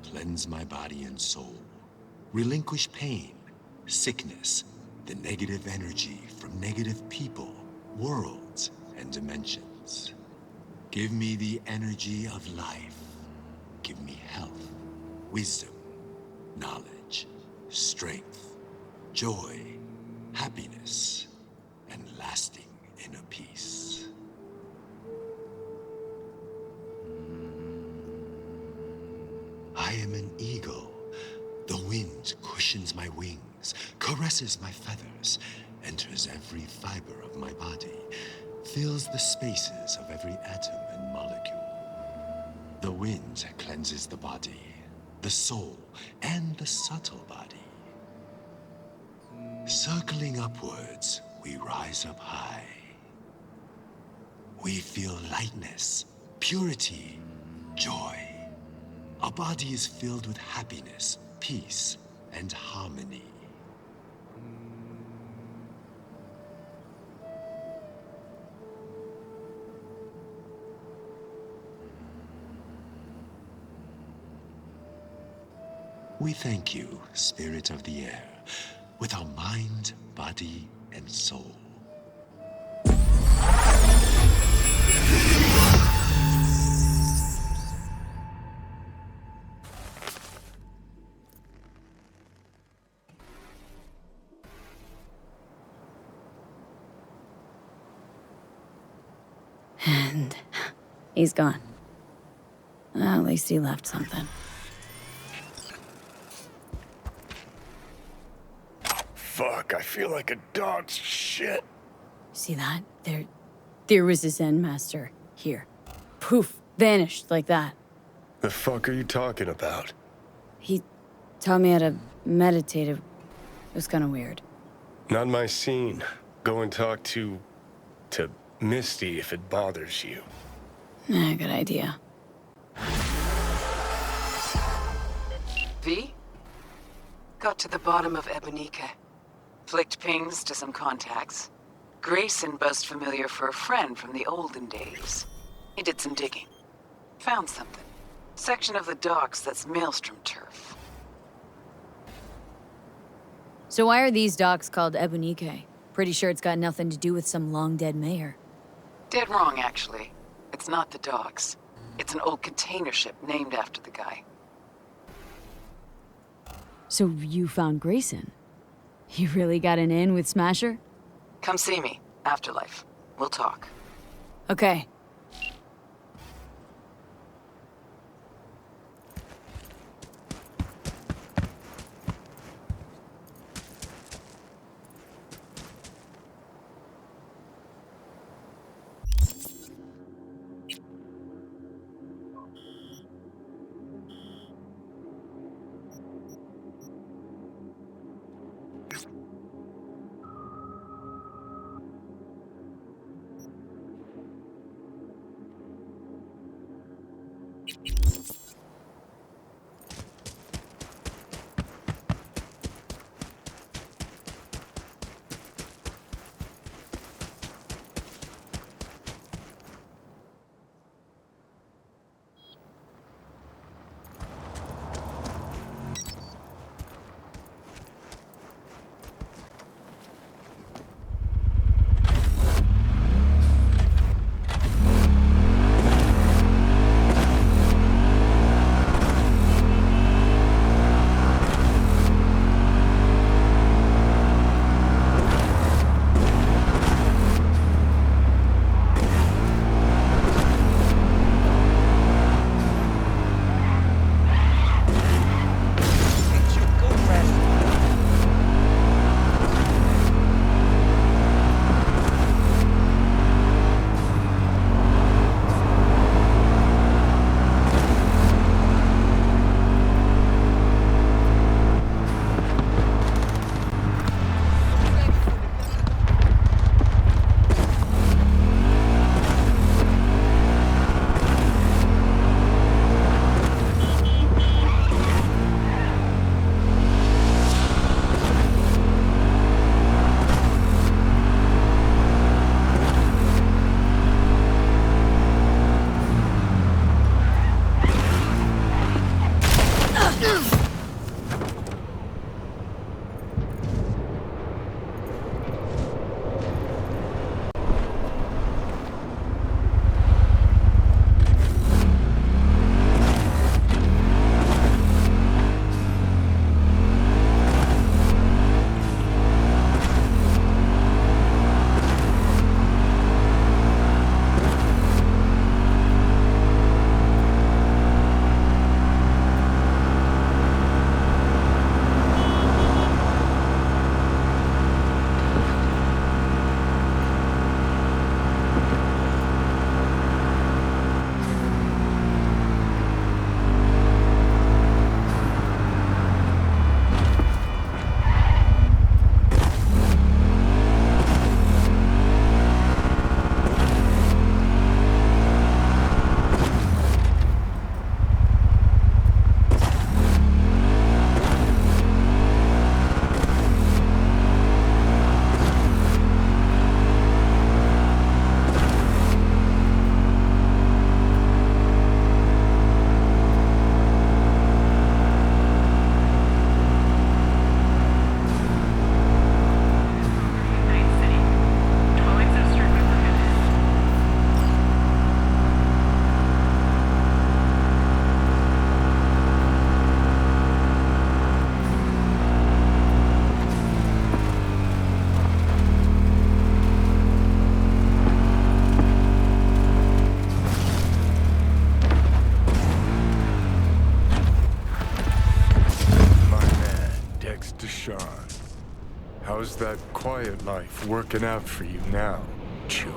cleanse my body and soul. Relinquish pain, sickness, the negative energy from negative people, worlds, and dimensions. Give me the energy of life. Give me health, wisdom, knowledge, strength, joy, happiness, and lasting inner peace. I am an eagle. The wind cushions my wings, caresses my feathers, enters every fiber of my body, fills the spaces of every atom and molecule. The wind cleanses the body, the soul, and the subtle body. Circling upwards, we rise up high. We feel lightness, purity, joy. Our body is filled with happiness, peace, and harmony. We thank you, Spirit of the Air, with our mind, body, and soul. And he's gone. Well, at least he left something. Fuck, I feel like a dog's shit. See that? There was a Zen master here. Poof, vanished like that. The fuck are you talking about? He taught me how to meditate. It was kind of weird. Not my scene. Go and talk to Misty if it bothers you. Good idea. V? Got to the bottom of Ebonica. Flicked pings to some contacts. Grayson buzzed familiar for a friend from the olden days. He did some digging. Found something. Section of the docks that's Maelstrom turf. So why are these docks called Ebonica? Pretty sure it's got nothing to do with some long-dead mayor. Dead wrong, actually. It's not the docks. It's an old container ship named after the guy. So you found Grayson? You really got an in with Smasher? Come see me. Afterlife. We'll talk. Okay. quiet life working out for you now, Chew?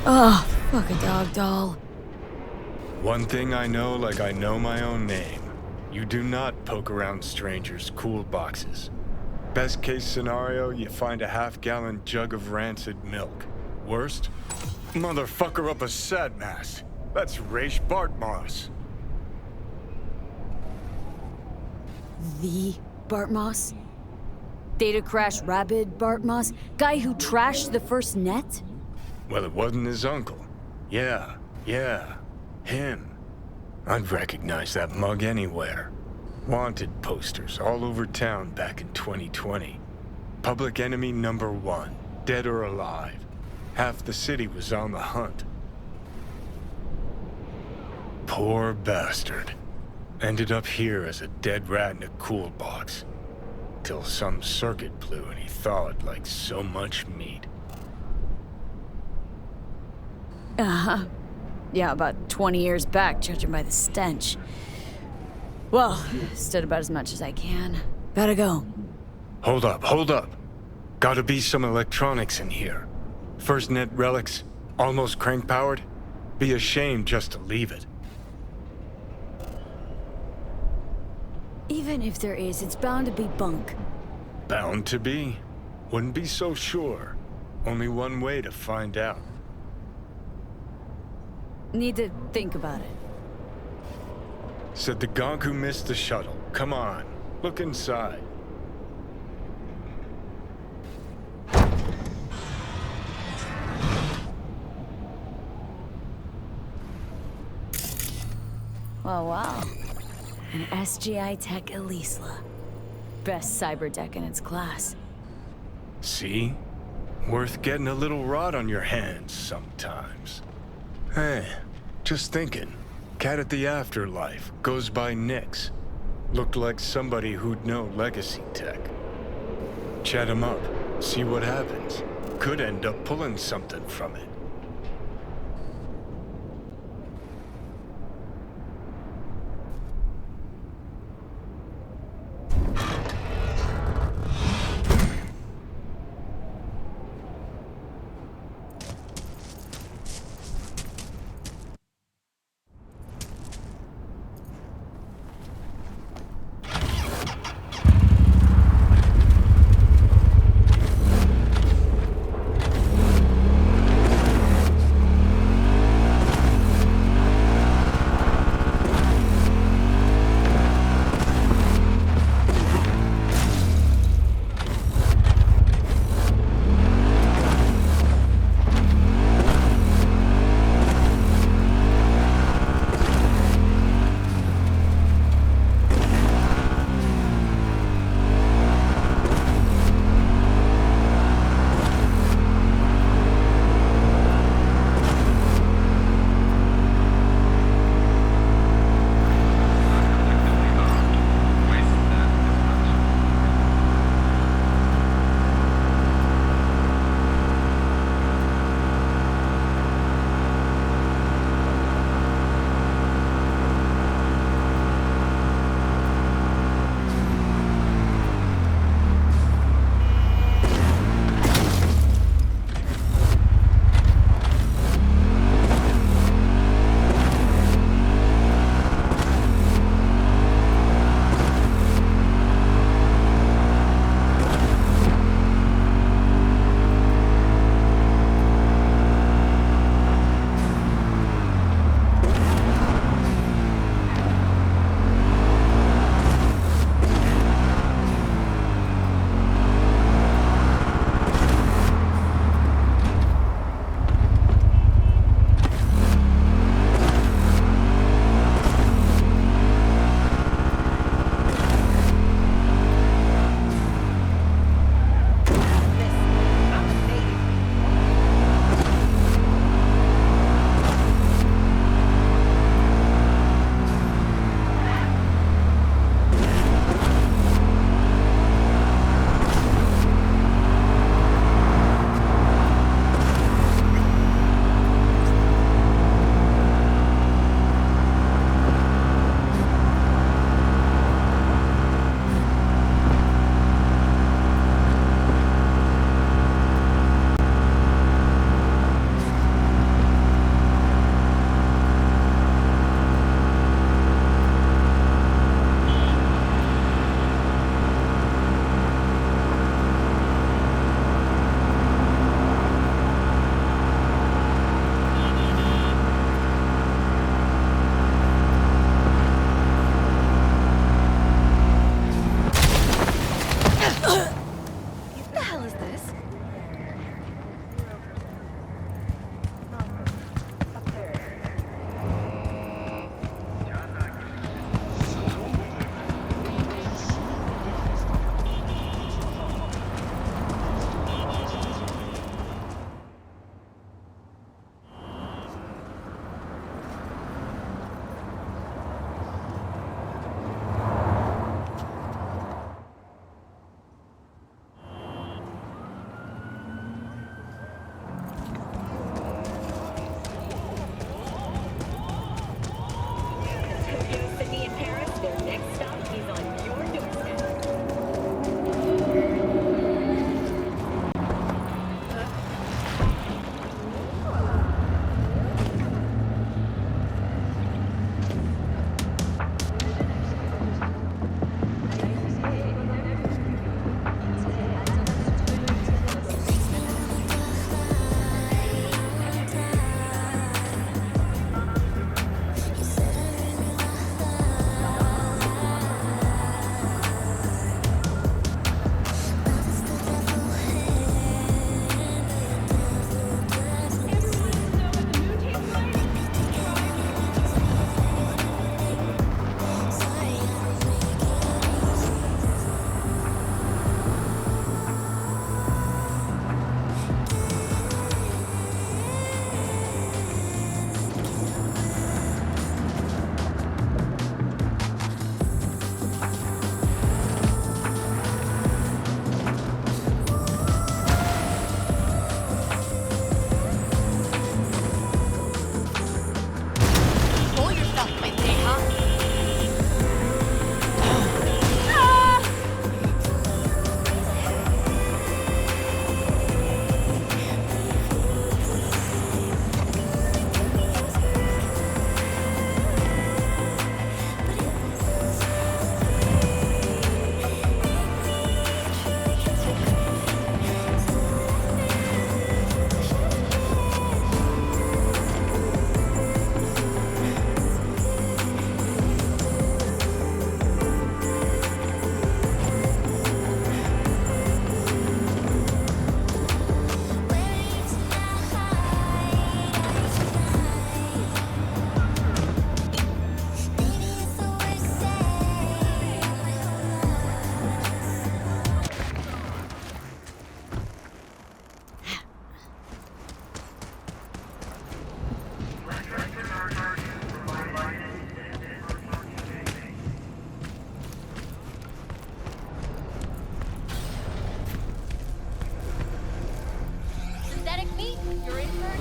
Oh, fuck a dog doll. One thing I know like I know my own name. You do not poke around strangers' cool boxes. Best case scenario, you find a half-gallon jug of rancid milk. Worst? Motherfucker up a sad mast. That's Raish Bartmoss. The Bartmoss? Data crash rabid Bartmoss? Guy who trashed the first net? Well, it wasn't his uncle. Yeah, him. I'd recognize that mug anywhere. Wanted posters all over town back in 2020. Public enemy #1, dead or alive. Half the city was on the hunt. Poor bastard. Ended up here as a dead rat in a cool box. Till some circuit blew and he thawed like so much meat. Uh-huh. Yeah, about 20 years back, judging by the stench. Well, stood about as much as I can. Gotta go. Hold up. Gotta be some electronics in here. First net relics, almost crank-powered. Be a shame just to leave it. Even if there is, it's bound to be bunk. Bound to be? Wouldn't be so sure. Only one way to find out. Need to think about it. Said the gonk who missed the shuttle. Come on, look inside. Wow. An SGI Tech Elisla. Best cyber deck in its class. See? Worth getting a little rot on your hands sometimes. Hey, just thinking. Cat at the Afterlife goes by Nix. Looked like somebody who'd know legacy tech. Chat him up, see what happens. Could end up pulling something from it.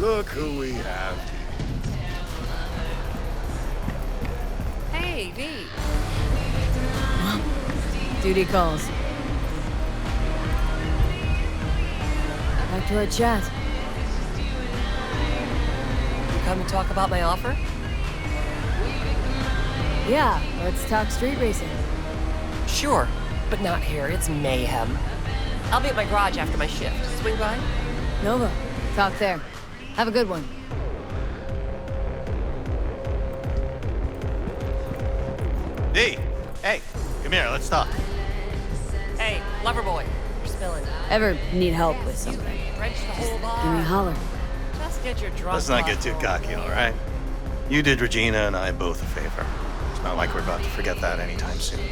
Look who we have. Hey, V. Duty calls. Back to our chat. You come to talk about my offer? Yeah, let's talk street racing. Sure, but not here. It's mayhem. I'll be at my garage after my shift. Swing by? Nova, talk there. Have a good one. D, hey, come here, let's talk. Hey, lover boy, you're spilling. Ever need help with something? Drench the whole bar. Give me a holler. Just get your drunk. Let's not get off too roll. cocky, all right? You did Regina and I both a favor. It's not like we're about to forget that anytime soon.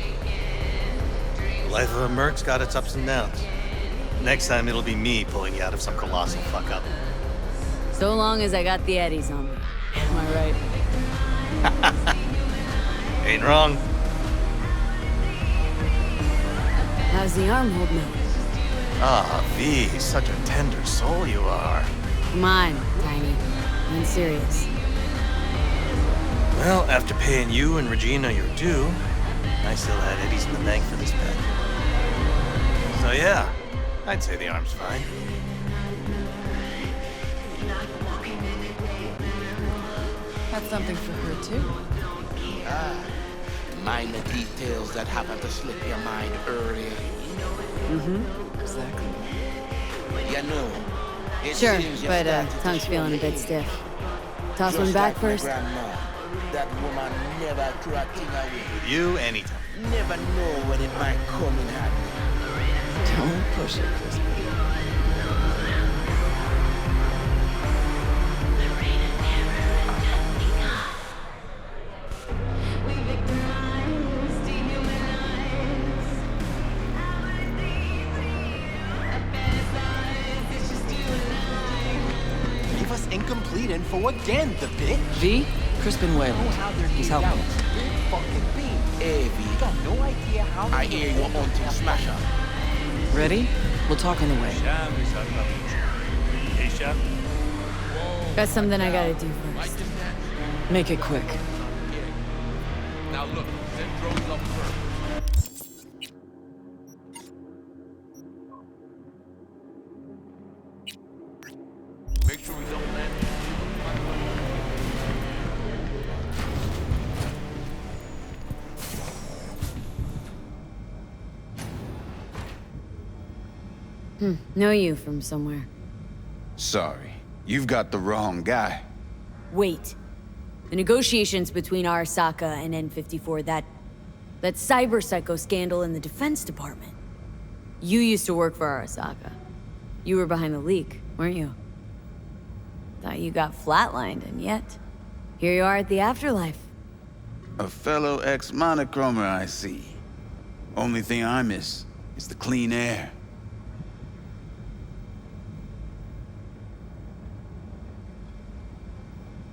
The life of a merc's got its ups and downs. Next time it'll be me pulling you out of some colossal fuck up. So long as I got the eddies on me. Am I right? Ain't wrong. How's the arm holding up? Ah, V, such a tender soul you are. Come on, Tiny. I'm serious. Well, after paying you and Regina your due, I still had eddies in the bank for this bet. So yeah, I'd say the arm's fine. Had something for her, too. Minor details that happened to slip your mind earlier. Exactly. You know, it Sure, seems you but started to tongue's show feeling a me bit stiff. Toss just one back like my first. grandma. That woman never threw a thing away. With you, anytime. Never know when it might come in handy. Don't push it, Crispy. Give us incomplete info again, the bitch. V, Crispin Wayland. He's helping us. Big fucking bean. Hey, V, you got no idea how I hear you hunting smasher. Ready? We'll talk on the way. Got something I gotta do first. Make it quick. Now look, send drones up first. Make sure we don't land. Know you from somewhere. Sorry, you've got the wrong guy. Wait. The negotiations between Arasaka and N54, that cyber psycho scandal in the Defense Department. You used to work for Arasaka. You were behind the leak, weren't you? Thought you got flatlined, and yet, here you are at the afterlife. A fellow ex-monochromer, I see. Only thing I miss is the clean air.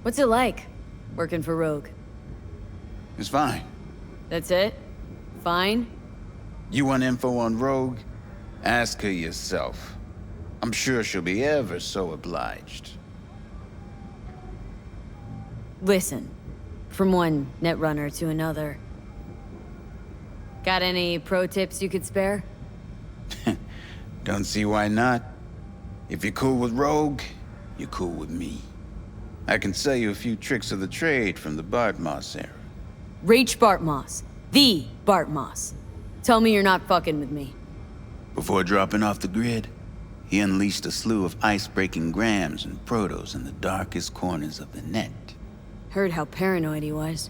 What's it like, working for Rogue? It's fine. That's it? Fine? You want info on Rogue? Ask her yourself. I'm sure she'll be ever so obliged. Listen, from one netrunner to another. Got any pro tips you could spare? Don't see why not. If you're cool with Rogue, you're cool with me. I can sell you a few tricks of the trade from the Bart Moss era. Rach Bart Moss. The Bart Moss. Tell me you're not fucking with me. Before dropping off the grid, he unleashed a slew of ice-breaking grams and protos in the darkest corners of the net. Heard how paranoid he was.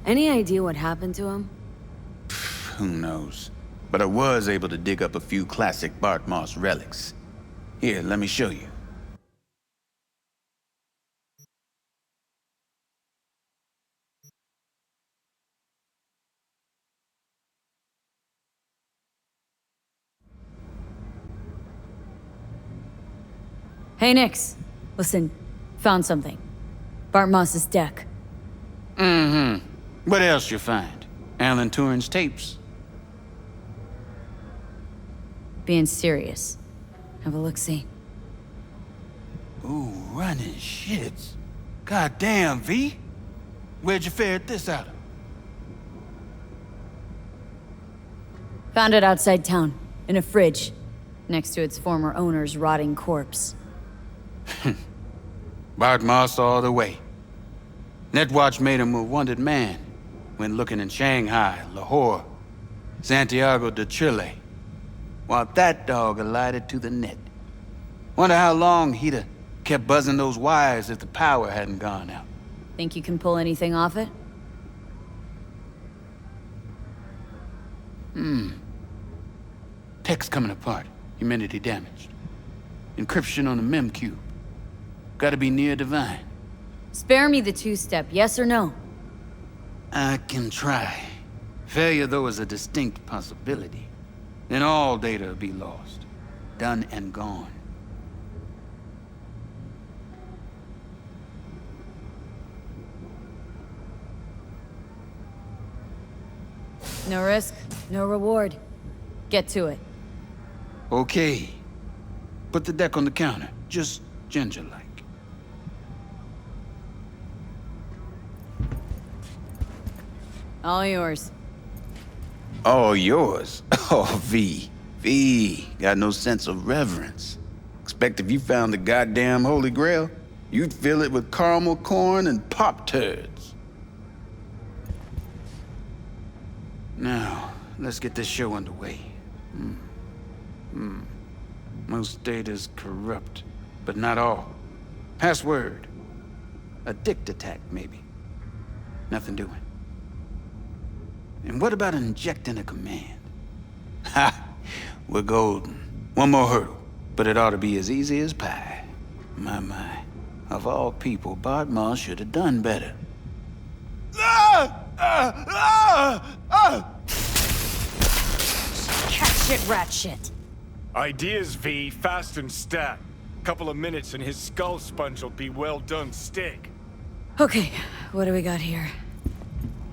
Any idea what happened to him? Who knows? But I was able to dig up a few classic Bart Moss relics. Here, let me show you. Hey, Nix. Listen, found something. Bart Moss's deck. Mm-hmm. What else you find? Alan Turing's tapes? Being serious. Have a look-see. Ooh, running shits. Goddamn, V. Where'd you ferret this out of? Found it outside town, in a fridge, next to its former owner's rotting corpse. Bart Moss all the way. Netwatch made him a wanted man when looking in Shanghai, Lahore, Santiago de Chile, while that dog alighted to the net. Wonder how long he'd have kept buzzing those wires if the power hadn't gone out. Think you can pull anything off it? Tech's coming apart. Humidity damaged. Encryption on the mem cube. Gotta be near divine. Spare me the two-step, yes or no? I can try. Failure, though, is a distinct possibility. Then all data will be lost. Done and gone. No risk, no reward. Get to it. Okay. Put the deck on the counter. Just ginger-like. All yours. All yours? Oh, V. V. Got no sense of reverence. Expect if you found the goddamn Holy Grail, you'd fill it with caramel corn and Pop-Turds. Now, let's get this show underway. Most data's corrupt, but not all. Password. A dict attack, maybe. Nothing doing. And what about injecting a command? Ha! We're golden. One more hurdle, but it ought to be as easy as pie. My. Of all people, Bart Moss should have done better. Cat shit, rat shit. Ideas, V, fast and stat. Couple of minutes and his skull sponge will be well done steak. Okay, what do we got here?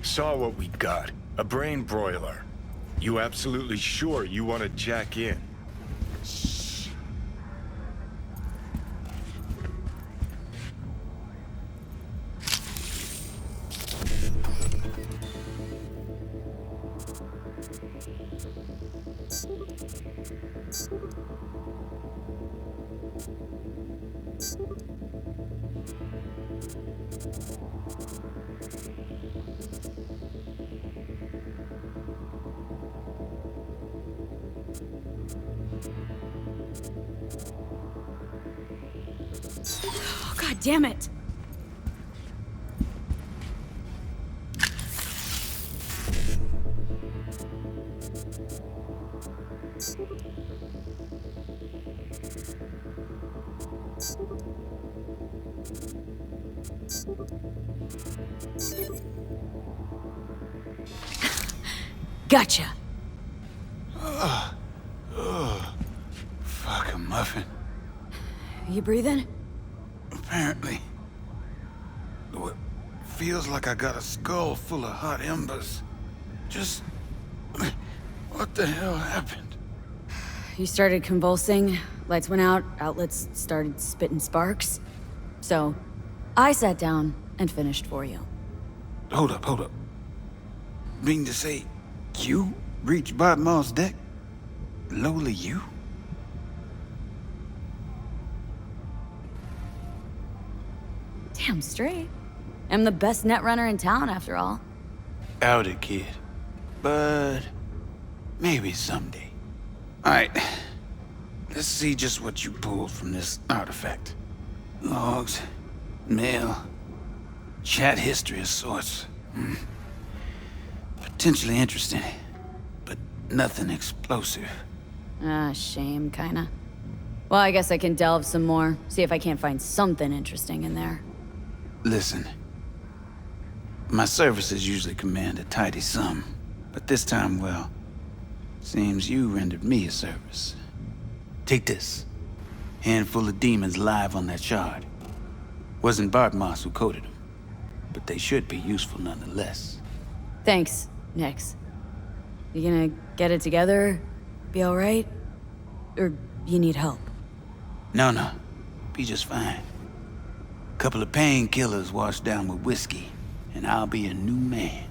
Saw what we got. A brain broiler. You absolutely sure you want to jack in? Oh, God damn it! Gotcha. Fuck a muffin. You breathing? Apparently. Though it feels like I got a skull full of hot embers. Just... what the hell happened? You started convulsing, lights went out, outlets started spitting sparks. So, I sat down and finished for you. Hold up. Mean to say, you reached Bart Moss' deck? Lowly you? Damn straight. I'm the best netrunner in town, after all. Doubt it, kid. But... maybe someday. Alright. Let's see just what you pulled from this artifact. Logs, mail, chat history of sorts. Potentially interesting, but nothing explosive. Ah, shame, kinda. Well, I guess I can delve some more, see if I can't find something interesting in there. Listen. My services usually command a tidy sum, but this time, well, seems you rendered me a service. Take this. Handful of demons live on that shard. Wasn't Bart Moss who coded them, but they should be useful nonetheless. Thanks, Nix. You gonna get it together? Be alright? Or you need help? No. Be just fine. Couple of painkillers washed down with whiskey, and I'll be a new man.